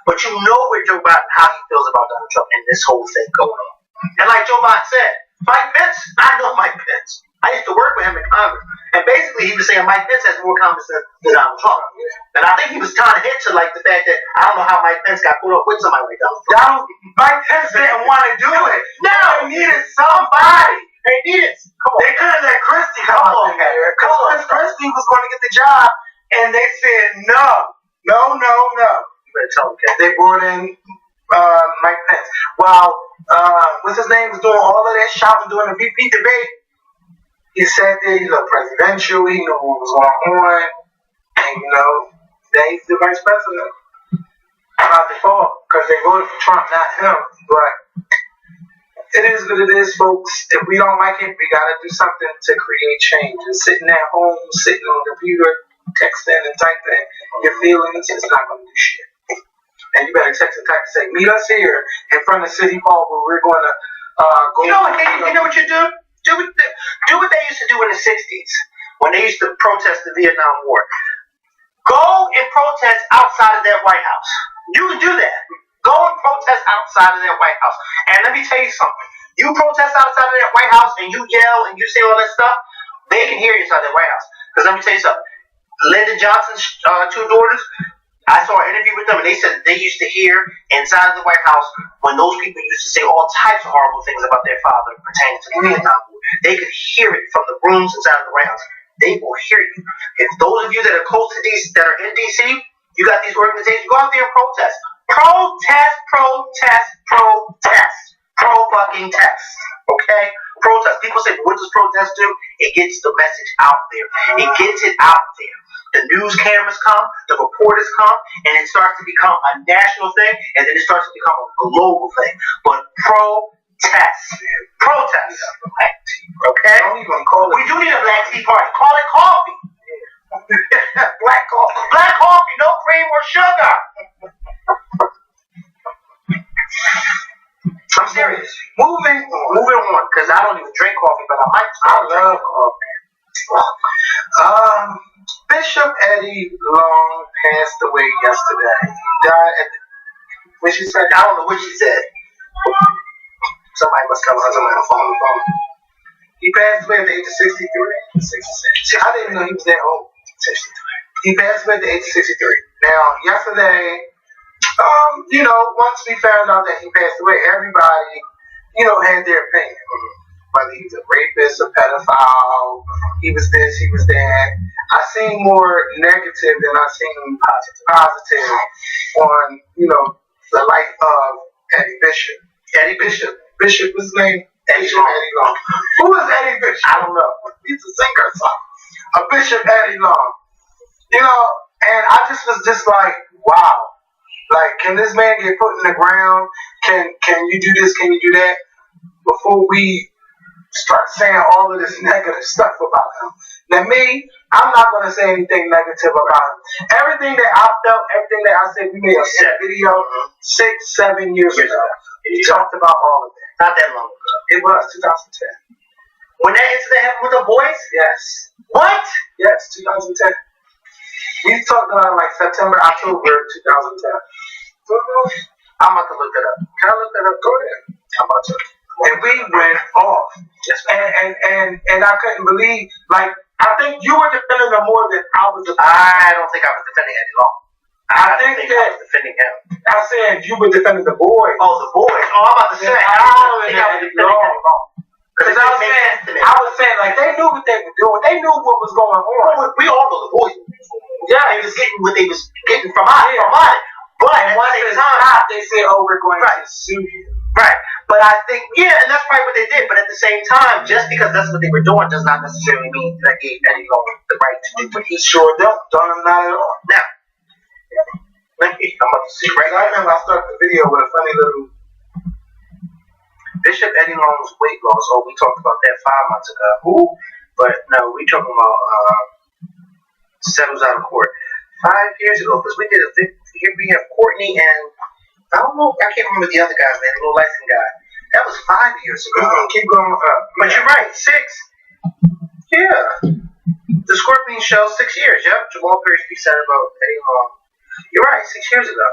But you know where Joe Biden, how he feels about Donald Trump and this whole thing going on. And like Joe Biden said, Mike Pence, I know Mike Pence. I used to work with him in Congress. And basically he was saying Mike Pence has more common sense than Donald Trump. And I think he was trying to hint to like the fact that I don't know how Mike Pence got put up with somebody like Donald Trump. Mike Pence didn't want to do it. No, they needed somebody. They needed. They couldn't let Christie come up in there because Christie was going to get the job, and they said no. You better tell them, okay? They brought in Mike Pence. While what's his name was doing all of that shouting during the VP debate, he sat there. He looked presidential. He knew what was going on, and then he's the vice president. By default, because they voted for Trump, not him, but. It is what it is, folks. If we don't like it, we gotta do something to create change. And sitting at home, sitting on the computer, texting and typing your feelings, it's not gonna do shit. And you better text and say, meet us here in front of City Hall where we're gonna go. You know what you do? Do what they used to do in the 60s when they used to protest the Vietnam War. Go and protest outside of that White House. You can do that. Go and protest outside of that White House. And let me tell you something. You protest outside of that White House and you yell and you say all that stuff, they can hear you inside that White House. Because let me tell you something. Lyndon Johnson's two daughters, I saw an interview with them and they said that they used to hear inside of the White House when those people used to say all types of horrible things about their father pertaining to the Vietnam War. They could hear it from the rooms inside of the White House. They will hear you. If those of you that are close to DC, that are in DC, you got these organizations, go out there and protest. Protest. Pro-fucking test. Okay? Protest. People say, what does protest do? It gets the message out there. It gets it out there. The news cameras come, the reporters come, and it starts to become a national thing, and then it starts to become a global thing. But protest. Okay? We do need a black tea party. Call it coffee. Black coffee, no cream or sugar. I'm serious. Moving on, because I don't even drink coffee, but I love coffee. Bishop Eddie Long passed away yesterday. He died when she said, I don't know what she said. Somebody must come on somebody on the phone. He passed away at the age of 63. 66. I didn't know he was that old. 63. He passed away at the age of 63. Now, yesterday, once we found out that he passed away, everybody, had their opinion. Whether he was a rapist, a pedophile, he was this, he was that. I seen more negative than I seen positive on, the life of Eddie Bishop. Eddie Bishop. Bishop was his name? Eddie Long. Who is Eddie Bishop? I don't know. He's a singer or something. A Bishop Eddie Long. And I just was just like, wow. Like, can this man get put in the ground? Can you do this? Can you do that? Before we start saying all of this negative stuff about him. Now me, I'm not going to say anything negative about him. Everything that I felt, everything that I said, we made a video 6-7 years ago. He talked about all of that. Not that long ago. It was 2010. When that incident happened with the boys? Yes. What? Yes, 2010. We talked about it like September, October 2010. I'm about to look that up. Can I look that up? Go ahead. I'm about to. And we went off. And I couldn't believe, like, I think you were defending him more than I was defending him. I don't think I was defending Eddie Long. I think I was defending him. I said you were defending the boys. Oh, the boys. Oh, I'm about to say. I think I was defending Eddie Long. Because I was saying, like, they knew what they were doing. They knew what was going on. We all know the boys. Yeah. They was getting what they was getting from us. But at once the they same time, stopped, they said, oh, we're going to sue you. Right. But I think, and that's probably what they did. But at the same time, just because that's what they were doing does not necessarily mean that gave Eddie Long the right to do what he sure don't. Not at all. Now, I'm about to see right now. I remember I started the video with a funny little Bishop Eddie Long's weight loss. Oh, we talked about that 5 months ago. Who? But no, we talking about settles out of court 5 years ago because we did a here we have Courtney and I don't know, I can't remember the other guy's name, the little light-skinned guy. That was 5 years ago. Keep going up. But you're right, 6. Yeah. The Scorpion Show, 6 years. Yep. Jamal Perry said about Eddie Long. You're right, 6 years ago.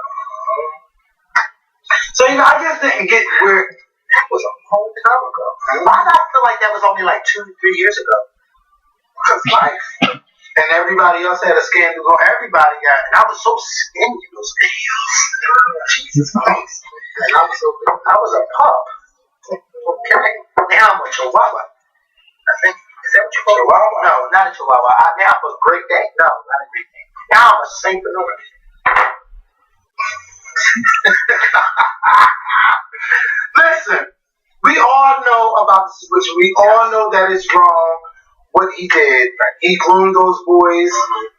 So I just didn't get where that was a long time ago. Why do I feel like that was only like 2 to 3 years ago? Because life. And everybody else had a scandal. Everybody got it. And I was so skinny in those videos. Jesus Christ. And I was a pup. Okay. Now I'm a chihuahua. I think, is that what you call it? Chihuahua? No, not a chihuahua. Now I'm a Great Dane. No, not a Great Dane. Now I'm a Saint Bernard. Listen, we all know about the situation. We all know that it's wrong. What he did, he groomed those boys,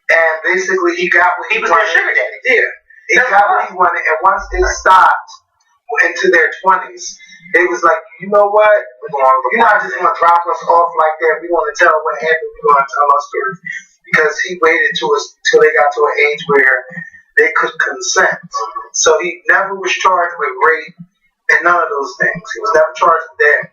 and basically he got what he was wanted. Their sugar daddy. Yeah, he got what he wanted, and once they stopped into their 20s, they was like, you know what? You're not just gonna drop us off like that. We want to tell what happened. We want to tell our stories because he waited till they got to an age where they could consent. So he never was charged with rape and none of those things. He was never charged with that,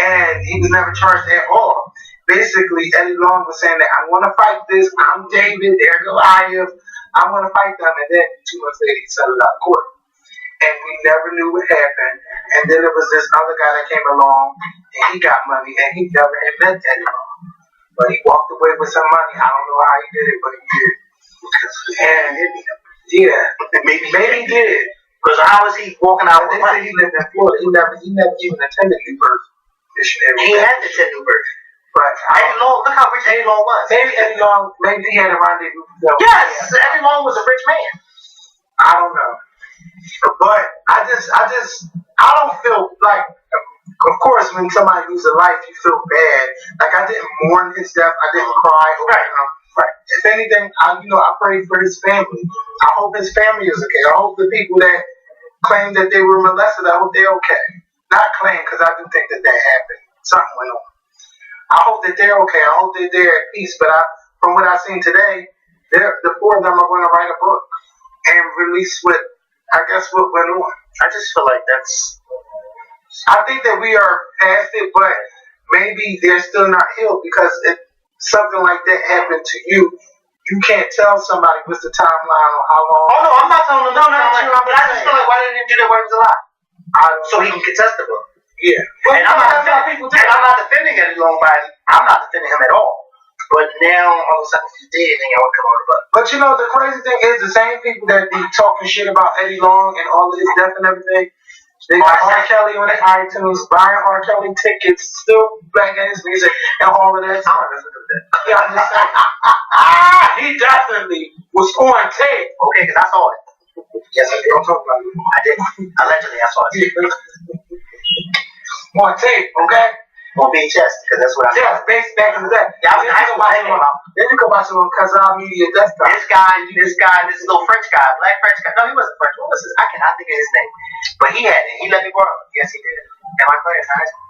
and he was never charged at all. Basically, Eddie Long was saying that I want to fight this. I'm David. They're Goliath. I want to fight them. And then 2 months later, he settled out of court. And we never knew what happened. And then there was this other guy that came along, and he got money, and he never had met Eddie Long. But he walked away with some money. I don't know how he did it, but he did. And yeah, maybe he did. Because how was he walking out with They said money? he lived in Florida. He never even attended New Birth Missionary. He had to attend New Birth. But Eddie Long, look how rich Eddie Long was. Maybe Eddie Long, maybe he had a rendezvous. Yes, Eddie Long was a rich man. I don't know. But I don't feel like, of course, when somebody loses a life, you feel bad. Like, I didn't mourn his death. I didn't cry over him. Right. If anything, I prayed for his family. I hope his family is okay. I hope the people that claim that they were molested, I hope they're okay. Not claim, because I do think that happened. Something went on. I hope that they're okay. I hope that they're at peace. But from what I've seen today, the 4 of them are going to write a book and release what went on. I just feel like I think that we are past it, but maybe they're still not healed because if something like that happened to you, you can't tell somebody what's the timeline or how long. Oh no, I'm not telling them. No, but I just feel like why didn't he do that while he was alive? So he can contest the book. Yeah. And I'm not defending Eddie Long by I'm not defending him at all. But now all of a sudden he's dead and y'all come on the book. But the crazy thing is the same people that be talking shit about Eddie Long and all of his death and everything, they got R. Kelly on the iTunes, buying R. Kelly tickets, still banging his music and all of that. Yeah, I'm just saying. He definitely was on tape. Okay, because I saw it. Yes, I did. I'm talking about you. I did. Allegedly, I saw it. On tape, okay? On VHS, because that's what I saw. Yeah, based back in the day. Yeah, I was in high school. Then you go watch it on Kazaa Media Desktop. This little French guy, black French guy. No, he wasn't French. What was his? I cannot think of his name. But he had it. He let me borrow it. Yes, he did. In my class in high school.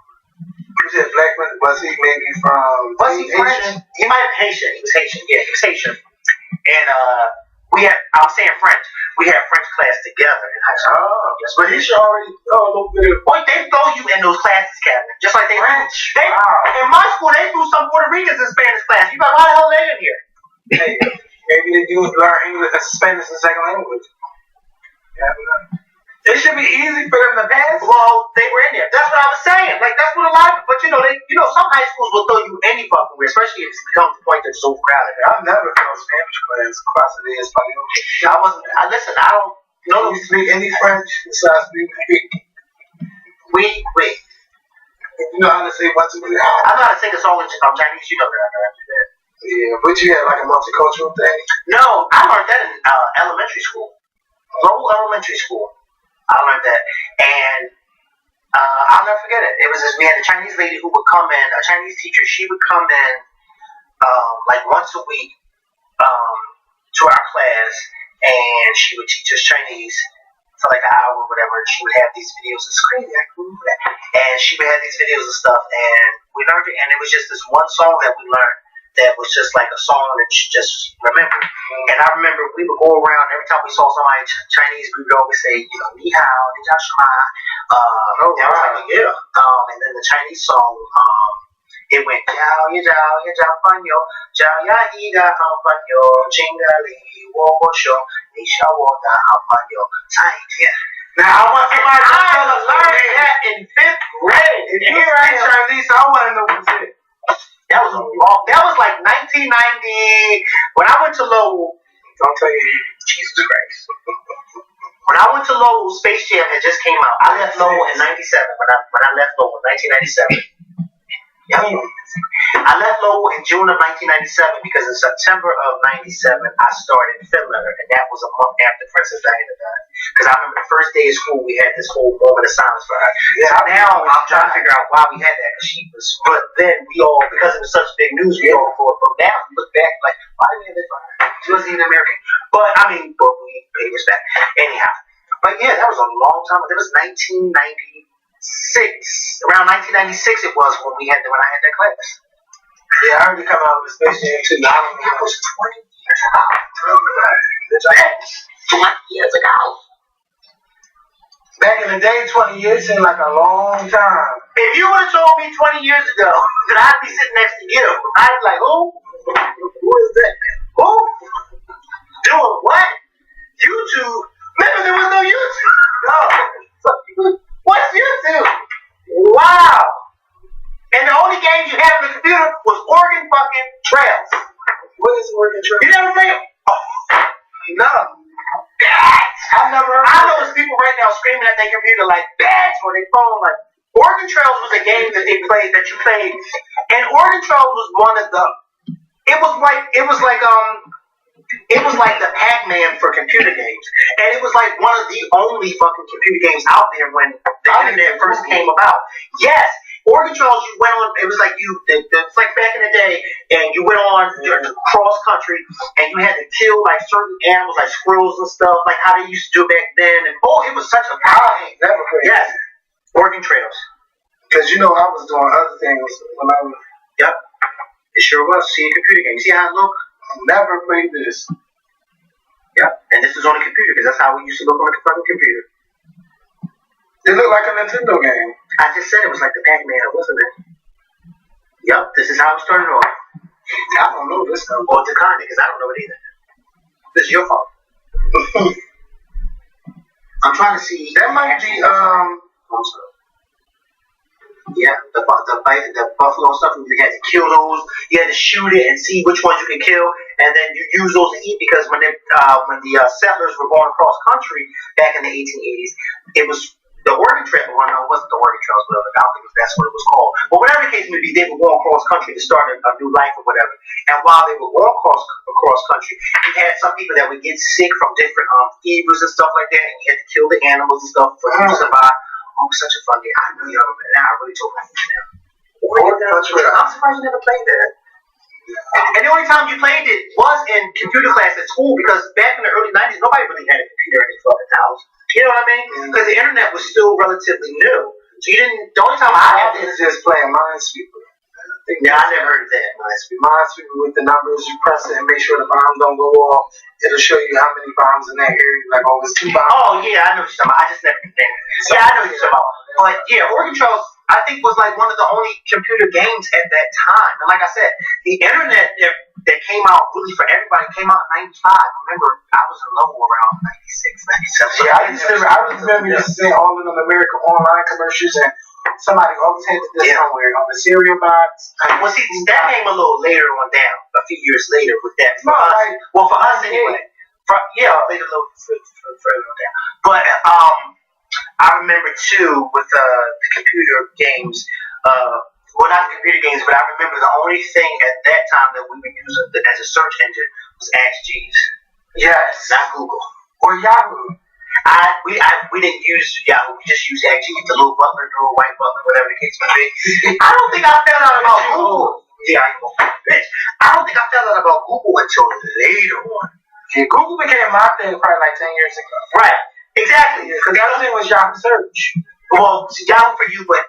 You said black man. Was he maybe from? Was he French? He might have been Haitian. He was Haitian. Yeah, he was Haitian. And I'm saying French. We had French class together in high school. Oh, yes, but he should already know a little bit. Boy, they throw you in those classes, Kevin. Just like they French. In my school, they threw some Puerto Ricans in Spanish class. You like, why the hell are they in here? Hey, maybe they do learn English, Spanish as a second language. Yeah, It should be easy for them to pass. Well, they were in there. That's what I was saying. Like, that's what a lot of, but some high schools will throw you any fucking way, especially if it becomes the point that it's overcrowded. I've never failed Spanish class across the Espanol. Listen, I don't know. Do you speak any French besides speak? Wait. You know how to say what to do? I know how to sing a song in Chinese. You know that I know how to do that. Yeah, but you had like a multicultural thing? No, I learned that in elementary school. Local elementary school. I learned that. And I'll never forget it. It was we had a Chinese lady who would come in, a Chinese teacher. She would come in like once a week to our class, and she would teach us Chinese for like an hour or whatever. And she would have these videos. It's crazy. I can remember that. And she would have these videos and stuff, and we learned it. And it was just this one song that we learned that was just like a song that you just remembered. And I remember we would go around every time we saw somebody Chinese, we would always say, ni hao, ni hao shima. And then the Chinese song, it went jiao ya fan yo, jiao ya yi ga hao fan yo, jing ga li wo bo shou, ni xiao wo da hao fan yo, zai tian. Now I want somebody to learn that in 5th grade. If you write Chinese, I want to know what's it. That was like 1990 when I went to Lowell. Don't tell you. Jesus Christ. When I went to Lowell, Space Jam had just came out. I left Lowell in '97. When I left Lowell in 1997. Yep. I left Lowell in June of 1997 because in September of '97 I started Finletter, and that was a month after Princess Diana died. Because I remember the first day of school we had this whole moment of silence for her. Yeah, so now I'm trying to figure out why we had that because she was. But then we all, because it was such big news, we all broke down and looked back like, why did we have this for her? She wasn't even American. But we paid respect anyhow. But yeah, that was a long time. It was 1996. Around 1996 it was when I had that class. Yeah, I heard you come out with the Space Jam too. I don't know. That was 20 years ago. 20 years ago. Back in the day, 20 years seemed like a long time. If you would have told me 20 years ago that I'd be sitting next to you, I'd be like, who? Who is that? Who? Doing what? YouTube? Remember, there was no YouTube. No. What's YouTube? Wow. And the only games you had on the computer was Oregon fucking Trails. What is Oregon Trails? You never played? No. I've never heard. I know there's people right now screaming at their computer like bats or their phone. Like Oregon Trails was a game that you played, and Oregon Trails was one of the. It was like the Pac-Man for computer games, and it was like one of the only fucking computer games out there when the internet first came about. Yes. Oregon Trails, you went on, it was like it's like back in the day, and you went on cross country, and you had to kill like certain animals, like squirrels and stuff, like how they used to do back then, and it was such a power game. Never played. Yes, Oregon Trails. Because I was doing other things when I was. Yep, it sure was. See a computer game. See how it look? Never played this. Yep, and this is on a computer, because that's how we used to look on a fucking computer. It looked like a Nintendo game. I just said it was like the Pac-Man, wasn't it? Yup, this is how it started off. I don't know this stuff. Or Takane, because I don't know it either. This is your fault. I'm trying to see. That might be, I'm sorry. Yeah, the buffalo stuff, you had to kill those, you had to shoot it and see which ones you can kill, and then you use those to eat, because when the settlers were going across country back in the 1880s, it was the Oregon Trail. Well, no, it wasn't the Oregon Trails, but I don't think that's what it was called. But whatever the case may be, they were going across country to start a new life or whatever. And while they were going across country, you had some people that would get sick from different fevers and stuff like that, and you had to kill the animals and stuff for them to survive. Oh, such a fun game. I know y'all remember that. I really told my friends now. I'm surprised you never played that. And the only time you played it was in computer class at school, because back in the early 90s, nobody really had a computer in their fucking house. You know what I mean? Because the internet was still relatively new. So you didn't, the only time I had this is just playing Minesweeper. Yeah, I never heard of that. Reminds people with the numbers. You press it and make sure the bombs don't go off. It'll show you how many bombs in that area. Like, oh, it's 2 bombs. Oh yeah, I know what you're talking about. I just never did that. Yeah, I know what you're talking about. But yeah, Oregon Trail, I think, was like one of the only computer games at that time. And like I said, the internet that came out really for everybody came out in '95. Remember, I was in Lowell around '96, '97. Yeah, I remember you seeing all of them American Online commercials, and somebody always had this somewhere on the cereal box. Well, see, that came a little later on down, a few years later with that. For us, Like, well, for us anyway. Later a little further on down. But I remember too with the computer games. Well, not the computer games, but I remember the only thing at that time that we were using as a search engine was Ask Jeeves. Yes. Not Google. Or Yahoo. We didn't use Yahoo. We just used Ask Jeeves, the little butler, the little white butler, whatever the case may be. I don't think I found out about Google. Yeah, bitch. I don't think I found out about Google until later on. Yeah, Google became my thing probably like 10 years ago. Right. Exactly. Because the other thing was Yahoo search. Well, Yahoo for you, but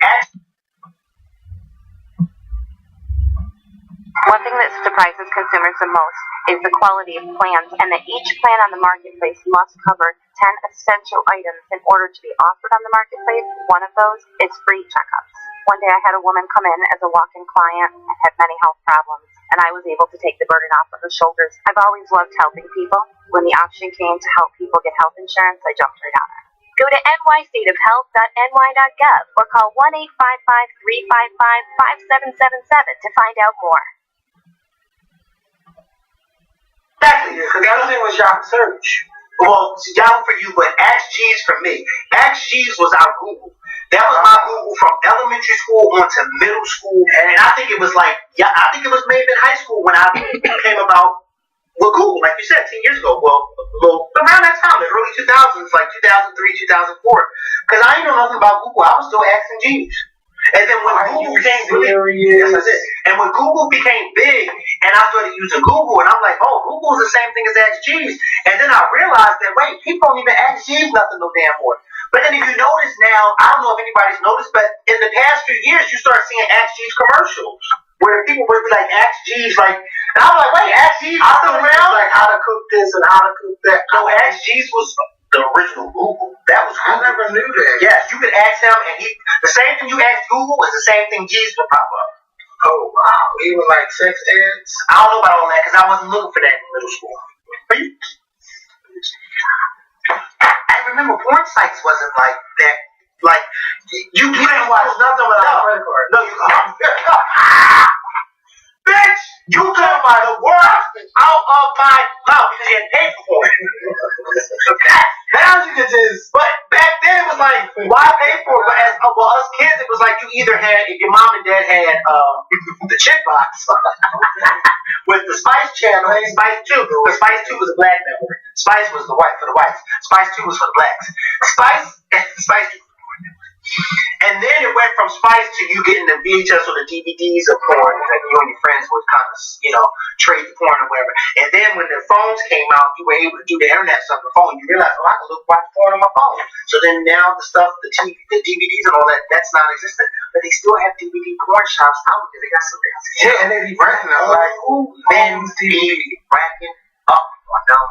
One thing that surprises consumers the most is the quality of plans, and that each plan on the marketplace must cover 10 essential items in order to be offered on the marketplace. One of those is free checkups. One day I had a woman come in as a walk-in client and had many health problems, and I was able to take the burden off of her shoulders. I've always loved helping people. When the option came to help people get health insurance, I jumped right on it. Go to nystateofhealth.ny.gov or call 1-855-355-5777 to find out more. exactly. Because the other thing was Yahoo search. Well, Yahoo for you, but Ask Jeeves for me. Ask Jeeves was our Google. That was my Google from elementary school on to middle school, and I think it was like, I think it was maybe in high school when I came about with Google, like you said, 10 years ago. Well, around that time, the early 2000s, like 2003, 2004. Because I didn't know nothing about Google. I was still asking Jeeves. And then when Google became big, yes, that's it. And when Google became big, and I started using Google, and I'm like, oh, Google is the same thing as Ask Jeeves. And then I realized that, wait, people don't even Ask Jeeves nothing no damn more. But then if you notice now, I don't know if anybody's noticed, but in the past few years, you start seeing Ask Jeeves commercials where people would be like, Ask Jeeves, like, and I'm like, wait, Ask Jeeves is still around? Like how to cook this and how to cook that. No, Ask Jeeves was the original Google. That was Google. I never knew that. Yes, you could ask him, and the same thing you asked Google is the same thing Jeeves would pop up. Oh, wow. Even like sex ads? I don't know about all that because I wasn't looking for that in middle school. I remember porn sites wasn't like that. Like, you couldn't watch nothing without a credit card. No, you couldn't. Bitch, you took my words out of my mouth because you had paid for it. Now you can just, but back then it was like, why pay for it? But as us kids, it was like you either had, if your mom and dad had the chick box with the Spice Channel and Spice 2. But Spice 2 was a black network. Spice was the white for the whites. Spice 2 was for the blacks. Spice 2. And then it went from Spice to you getting the VHS or the DVDs of porn, and you and your friends would kind of, trade the porn or whatever. And then when the phones came out, you were able to do the internet stuff on the phone. You realized, I can watch porn on my phone. So then now the stuff, the DVDs and all that, that's non-existent. But they still have DVD porn shops out because they got something else. Yeah, and they be renting them. Like, men's DVD racking up on them.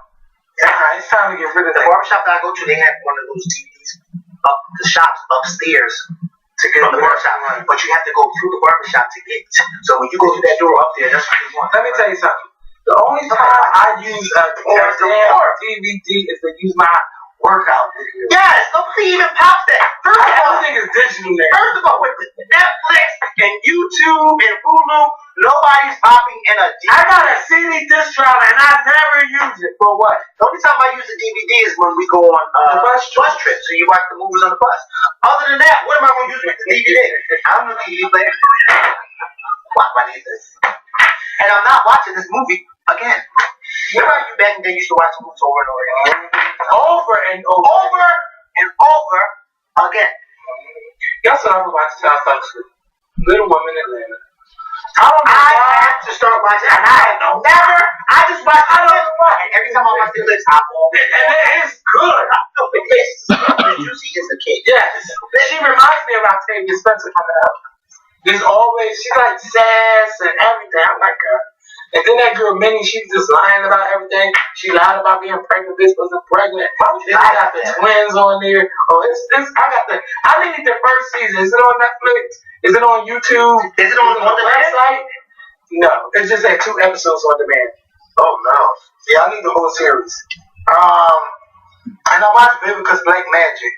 Yeah, it's time to get rid of the that. barbershop that I go to, they have one of those DVDs up the shops upstairs to get from the barbershop. But you have to go through the barbershop to get. So when you go through that door up there, that's what you want. Let me tell you something. The only time I use a DVD is to use my workout video. Yes, nobody even pops that. First of all, everything is digital now. First of all, with Netflix and YouTube and Hulu, nobody's popping in a DVD. I got a CD disc drive and I never use it. For what? The only time I use a DVD is when we go on bus trip. So you watch the movies on the bus. Other than that, what am I going to use with the DVD? I don't know the DVD player. Why do I need this? And I'm not watching this movie again. What about you back in the day? You used to watch the movies over and over again. Over and over again. Guess what I was watching last night? Little Women in Atlanta. I had to start watching, and I just watched it. And every time I watch the clips, I fall. And it's good. Juicy is a kid. Yes. She reminds me of Octavia Spencer coming out. It's always, she's like sass and everything. I'm like, and then that girl Minnie, she's just lying about everything. She lied about being pregnant. This wasn't pregnant. Then I got the twins on there. Oh, I need the first season. Is it on Netflix? Is it on YouTube? Is it on the website? No, it's just at 2 episodes on demand. Oh no. Yeah, I need the whole series. And I watched Vivica's Black Magic.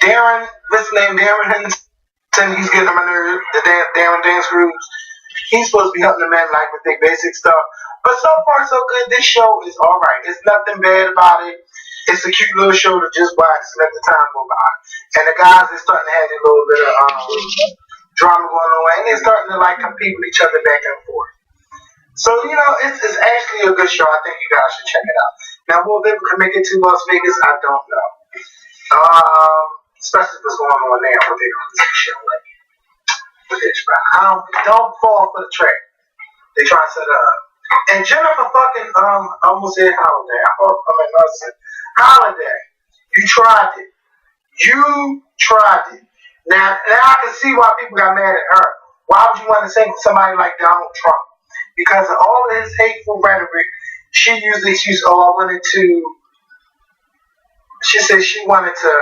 Darren, what's his name? Darren Henderson. He's getting on my nerve. The Darren Dance Groups. He's supposed to be helping the men like with their basic stuff. But so far so good. This show is alright. It's nothing bad about it. It's a cute little show to just watch and let the time go by. And the guys are starting to have a little bit of drama going on, and they're starting to like compete with each other back and forth. So, you know, it's actually a good show. I think you guys should check it out. Now, will Vivica make it to Las Vegas? I don't know. Especially what's going on now with this show. Like, don't fall for the trick. They try to set up. And Jennifer fucking almost said Holiday. Holiday. You tried it. You tried it. Now I can see why people got mad at her. Why would you want to sing for somebody like Donald Trump? Because of all of his hateful rhetoric, she said she wanted to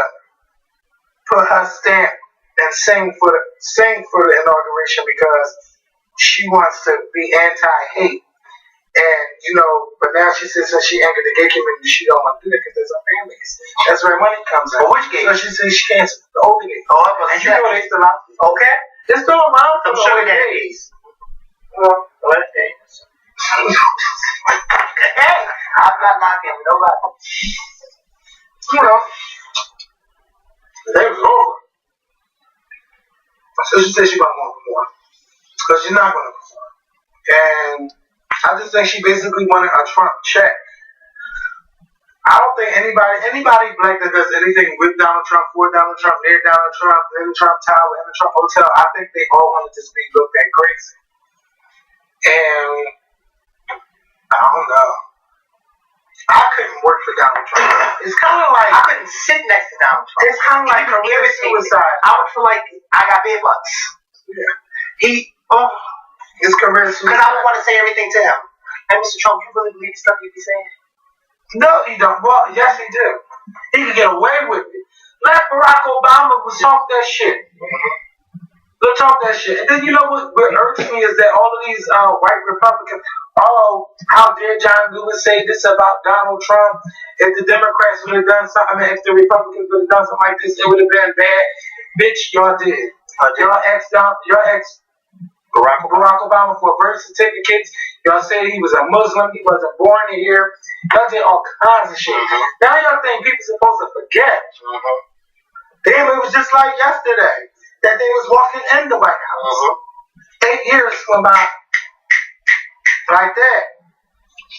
put her stamp and sing for the inauguration because she wants to be anti-hate. And, you know, but now she says since she angered the gay community, she don't want to do that because there's a fan base. That's where money comes in. But which gay? So she says she can't, the older gay. Oh, and you know they still out. Okay. They're still around for I'm the sure older that gays. Hey, I'm not knocking nobody. You know, they was over. So she said she want more. Because she's not going to perform. And I just think she basically wanted a Trump check. I don't think anybody black that does anything with Donald Trump, for Donald Trump, near Donald Trump, in the Trump Tower, in the Trump Hotel, I think they all want to just be looked at crazy. And I don't know. I couldn't work for Donald Trump. It's kind of like I couldn't sit next to Donald Trump. It's kind of like career suicide. I would feel like I got bed bugs. Yeah. His career suicide. Because I would want to say everything to him. Hey, Mr. Trump, you really believe the stuff you be saying? No, he don't. Well, yes, he do. He can get away with it. Let Barack Obama was talk that shit. They'll talk that shit. And then you know what irks me is that all of these white Republicans, how dare John Lewis say this about Donald Trump? If the Democrats would have done something, if the Republicans would have done something like this, it would have been bad. Bitch, y'all did. Y'all ex Barack Obama for birth certificates. Y'all said he was a Muslim. He wasn't born here. Y'all did all kinds of shit. Now y'all think people supposed to forget. Damn, it was just like yesterday that they was walking in the White House. 8 years went by like that.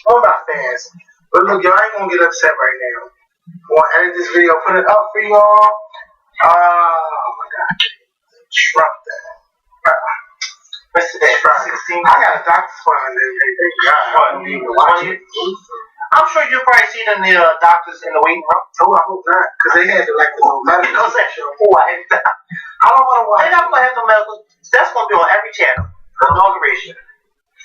What about fans? But look, y'all ain't gonna get upset right now. I'm gonna edit this video, put it up for y'all. Oh my God. Trump that. What's today? 16. I got a doctor's appointment today. I'm sure you'll probably see it in the doctors in the waiting room. Oh, I hope not, because they had to like the medical section. I don't want to watch. They're not going to have the medical. That's going to be on every channel. The inauguration.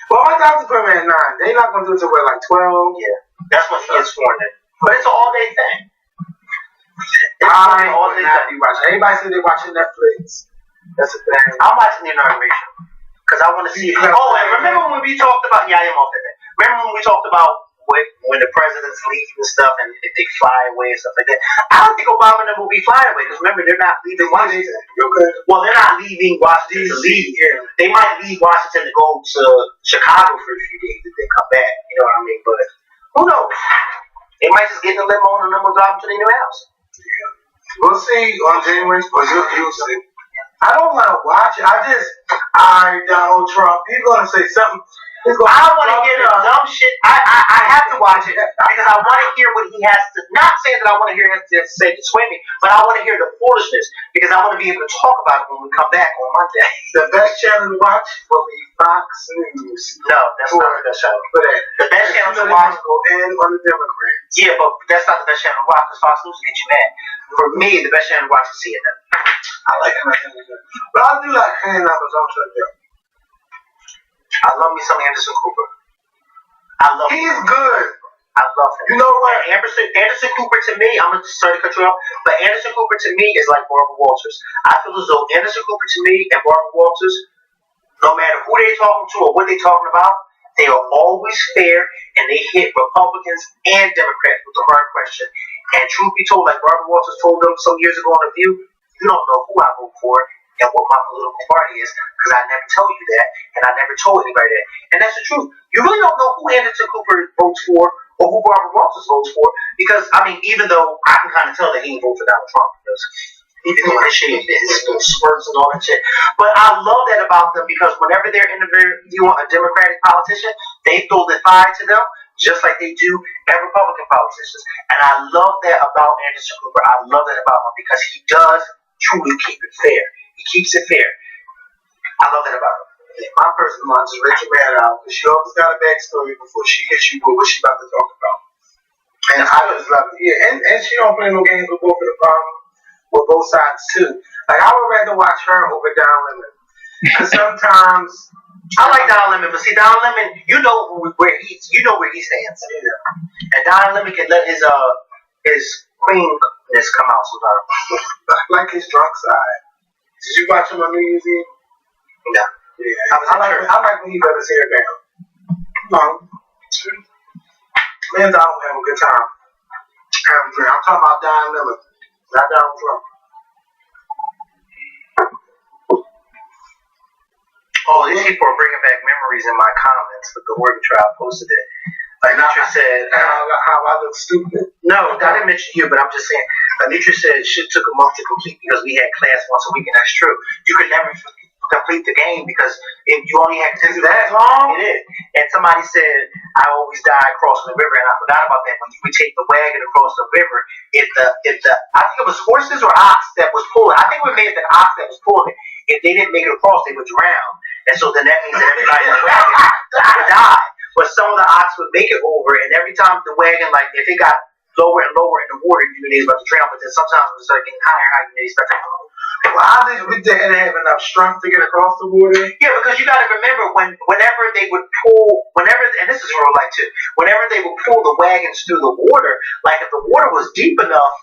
Well, my doctor's appointment at 9. They're not going to do it till we're like 12. Yeah, that's when she gets sworn in. But it's an all-day thing. Everybody said they're watching Netflix. That's the thing. I'm watching the inauguration because I want to see. Oh, and remember when we talked about? Yeah, I am off that. Remember when we talked about when the presidents leave and stuff, and if they fly away and stuff like that? I don't think Obama and them will be flying away because remember they're not leaving Washington. Okay. Well, they're not leaving Washington to leave. Yeah. They might leave Washington to go to Chicago for a few days if they come back. You know what I mean? But who knows? They might just get in the limo and then we'll drive them to their new house. Yeah. We'll see on January 1st. You'll see. I don't want to watch it. Donald Trump. He's going to say something. I want to hear the dumb shit. I have to watch it because I want to hear what he has to. Not saying that I want to hear him to say to sway me, but I want to hear the foolishness because I want to be able to talk about it when we come back on Monday. The best channel to watch will be Fox News. No, that's not the best channel. The best channel to watch and on the Democrats. Yeah, but that's not the best channel to watch because Fox News will get you mad. For me, the best channel to watch is CNN. I like him. But I do like hand numbers on Twitter. I love me some Anderson Cooper. I love him. He's good. I love him. You know what? Anderson Cooper to me, I'm sorry to cut you off, but Anderson Cooper to me is like Barbara Walters. I feel as though Anderson Cooper to me and Barbara Walters, no matter who they're talking to or what they're talking about, they are always fair and they hit Republicans and Democrats with the hard question. And truth be told, like Barbara Walters told them some years ago on The View, you don't know who I vote for and what my political party is, because I never tell you that, and I never told anybody that. And that's the truth. You really don't know who Anderson Cooper votes for or who Barbara Walters votes for, because, I mean, even though I can kind of tell that he didn't vote for Donald Trump, because he's been doing this shit, his spurts and all that shit. But I love that about them, because whenever they're interviewing a Democratic politician, they throw the fire to them, just like they do at Republican politicians. And I love that about Anderson Cooper. I love that about him, because he does truly keep it fair. He keeps it fair. I love that about him. My personal one is Rachel Maddow, because she always got a backstory before she hits you with what she's about to talk about. And I just love it. Yeah, and she don't play no games with with both sides too. Like I would rather watch her over Don Lemon. Because sometimes I like Don Lemon, but see Don Lemon, you know where he stands. Yeah. And Don Lemon can let his queenness come out sometimes. Like his drunk side. Did you watch him on New Year's Eve? No. Yeah. I like when he let his hair down. No. Man, Don will have a good time. I'm talking about Don Lemon, not Donald Trump. Oh, these people are bringing back memories in my comments with the Oregon trial posted it. Like Anitra said, how I look stupid. No, I didn't mention you, but I'm just saying. Anitra said shit took a month to complete because we had class once a week, and that's true. You could never complete the game because if you only had 10 that long, it is. And somebody said I always die crossing the river, and I forgot about that. When we take the wagon across the river, if the I think it was horses or ox that was pulling. I think it may have been ox that was pulling it. If they didn't make it across, they would drown. And so then that means that everybody in the wagon would die. But some of the ox would make it over, and every time the wagon, like if it got lower and lower in the water, you knew they was about to drown. But then sometimes when it started getting higher and higher, you knew they started to. Well, I think we didn't have enough strength to get across the water. Yeah, because you got to remember whenever they would and this is real life too, whenever they would pull the wagons through the water, like if the water was deep enough,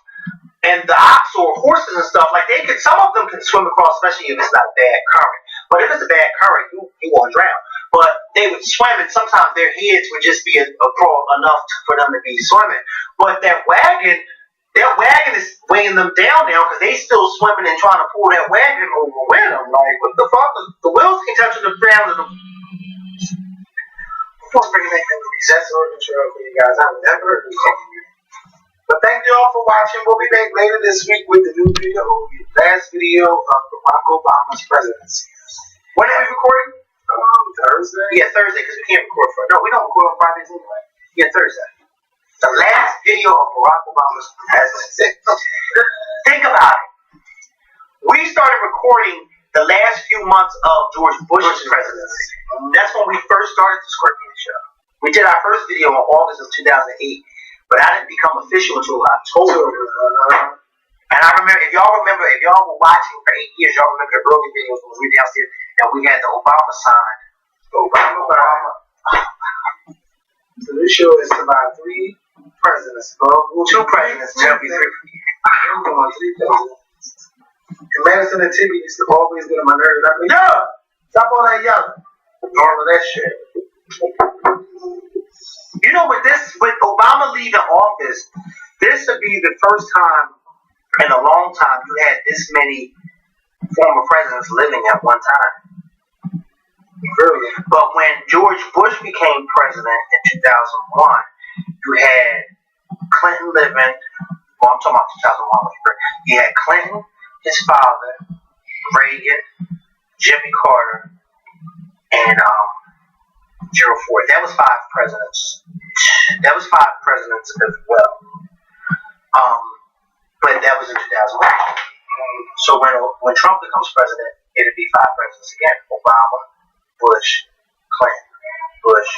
and the ox or horses and stuff, like some of them can swim across, especially if it's not a bad current. But if it's a bad current, you won't drown. But they would swim, and sometimes their heads would just be enough for them to be swimming. But that wagon is weighing them down now because they still swimming and trying to pull that wagon over with them. Like, what the fuck? The wheels can touch the ground of the. Before bringing that memories, that's Oregon Trail for you guys. I've never heard of it. But thank you all for watching. We'll be back later this week with the new video, the last video of Barack Obama's presidency. When are we recording? Thursday. Yeah, Thursday, because we can't record Friday. No, we don't record on Fridays anyway. Yeah, Thursday. The last video of Barack Obama's presidency. Think about it. We started recording the last few months of George Bush's presidency. That's when we first started the Scorpion Show. We did our first video in August of 2008, but I didn't become official until October. And I remember, if y'all were watching for 8 years, y'all remember the early videos when we were downstairs and we had the Obama sign. Obama. So this show is about 3 presidents. 2 presidents. And Madison and Timmy used to always get on my nerves. I'd be like, yo, stop all that yelling. All of that shit. You know, with Obama leaving office, this would be the first time in a long time you had this many former presidents living at one time. Really? But when George Bush became president in 2001, you had Clinton living. Well, I'm talking about 2001. You had Clinton, his father, Reagan, Jimmy Carter, and 04. That was 5 presidents. That was 5 presidents as well. But that was in 2001. So when Trump becomes president, it'll be 5 presidents again: Obama, Bush, Clinton, Bush,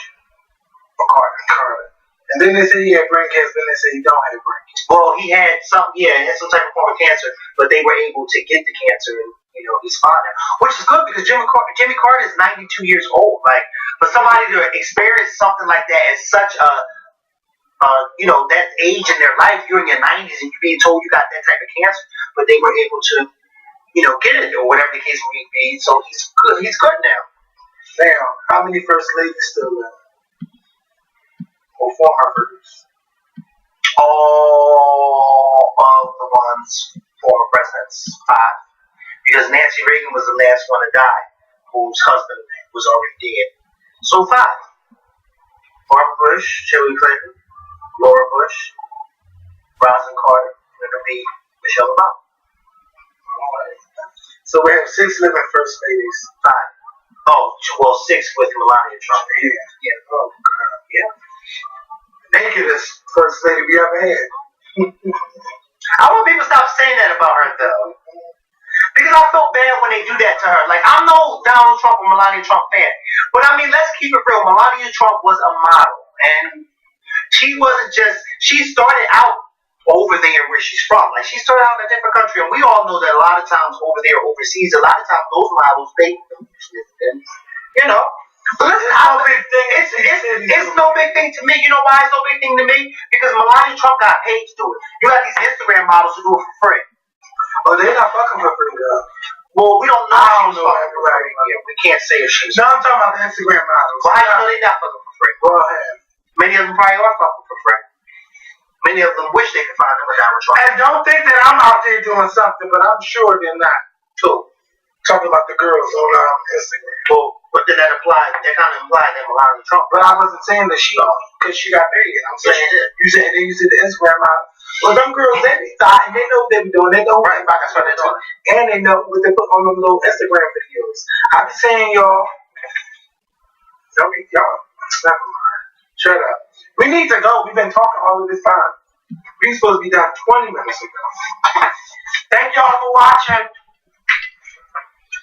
Carter. And then they say he had brain cancer, then they say he don't have brain cancer. Well, he had some type of form of cancer, but they were able to get the cancer, and he's fine now, which is good because Jimmy Carter is 92 years old. Like, for somebody to experience something like that at such a that age in their life, you're in your 90s and you're being told you got that type of cancer, but they were able to, get it or whatever the case may be. So he's good. He's good now. Now, how many first ladies still live? Or former first? All of the former presidents, 5. Because Nancy Reagan was the last one to die, whose husband was already dead. So 5. Barbara Bush, Hillary Clinton, Laura Bush, Rosalind Carter, and it'll be Michelle Obama. So we have 6 living first ladies. 5. Oh, well, 6 with Melania Trump. Yeah. Oh, God. Yeah. Nakedest first lady we ever had. I want people to stop saying that about her, though. Because I felt bad when they do that to her. Like, I'm no Donald Trump or Melania Trump fan. But, I mean, let's keep it real. Melania Trump was a model. And she wasn't just... She started out over there where she's from. Like, she started out in a different country. And we all know that a lot of times over there, overseas, a lot of times those models, they... But listen, it's no big thing. It's no big thing to me. You know why it's no big thing to me? Because Melania Trump got paid to do it. You got these Instagram models who do it for free. Oh, they're not fucking for free, though. Well, we don't know if she was fucking for free. Yeah, we can't say if she's. No, I'm talking about the Instagram models. Well, how you know they're not fucking for free? Go ahead. Many of them probably are fucking for free. Many of them wish they could find them with Donald Trump. And don't think that I'm out there doing something, but I'm sure they're not. Too. Talking about the girls on Instagram. Well, but then that kind of implies that Melania Trump. But I wasn't saying that she owned because she got paid. I'm saying you said the Instagram model. Well, them girls, they be thought and they know what they be doing. They know right back. That's what they're doing, and they know what they put on them little Instagram videos. I be saying y'all, never mind. Shut up. We need to go. We've been talking all of this time. We supposed to be done 20 minutes ago. Thank y'all for watching.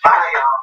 Bye, y'all.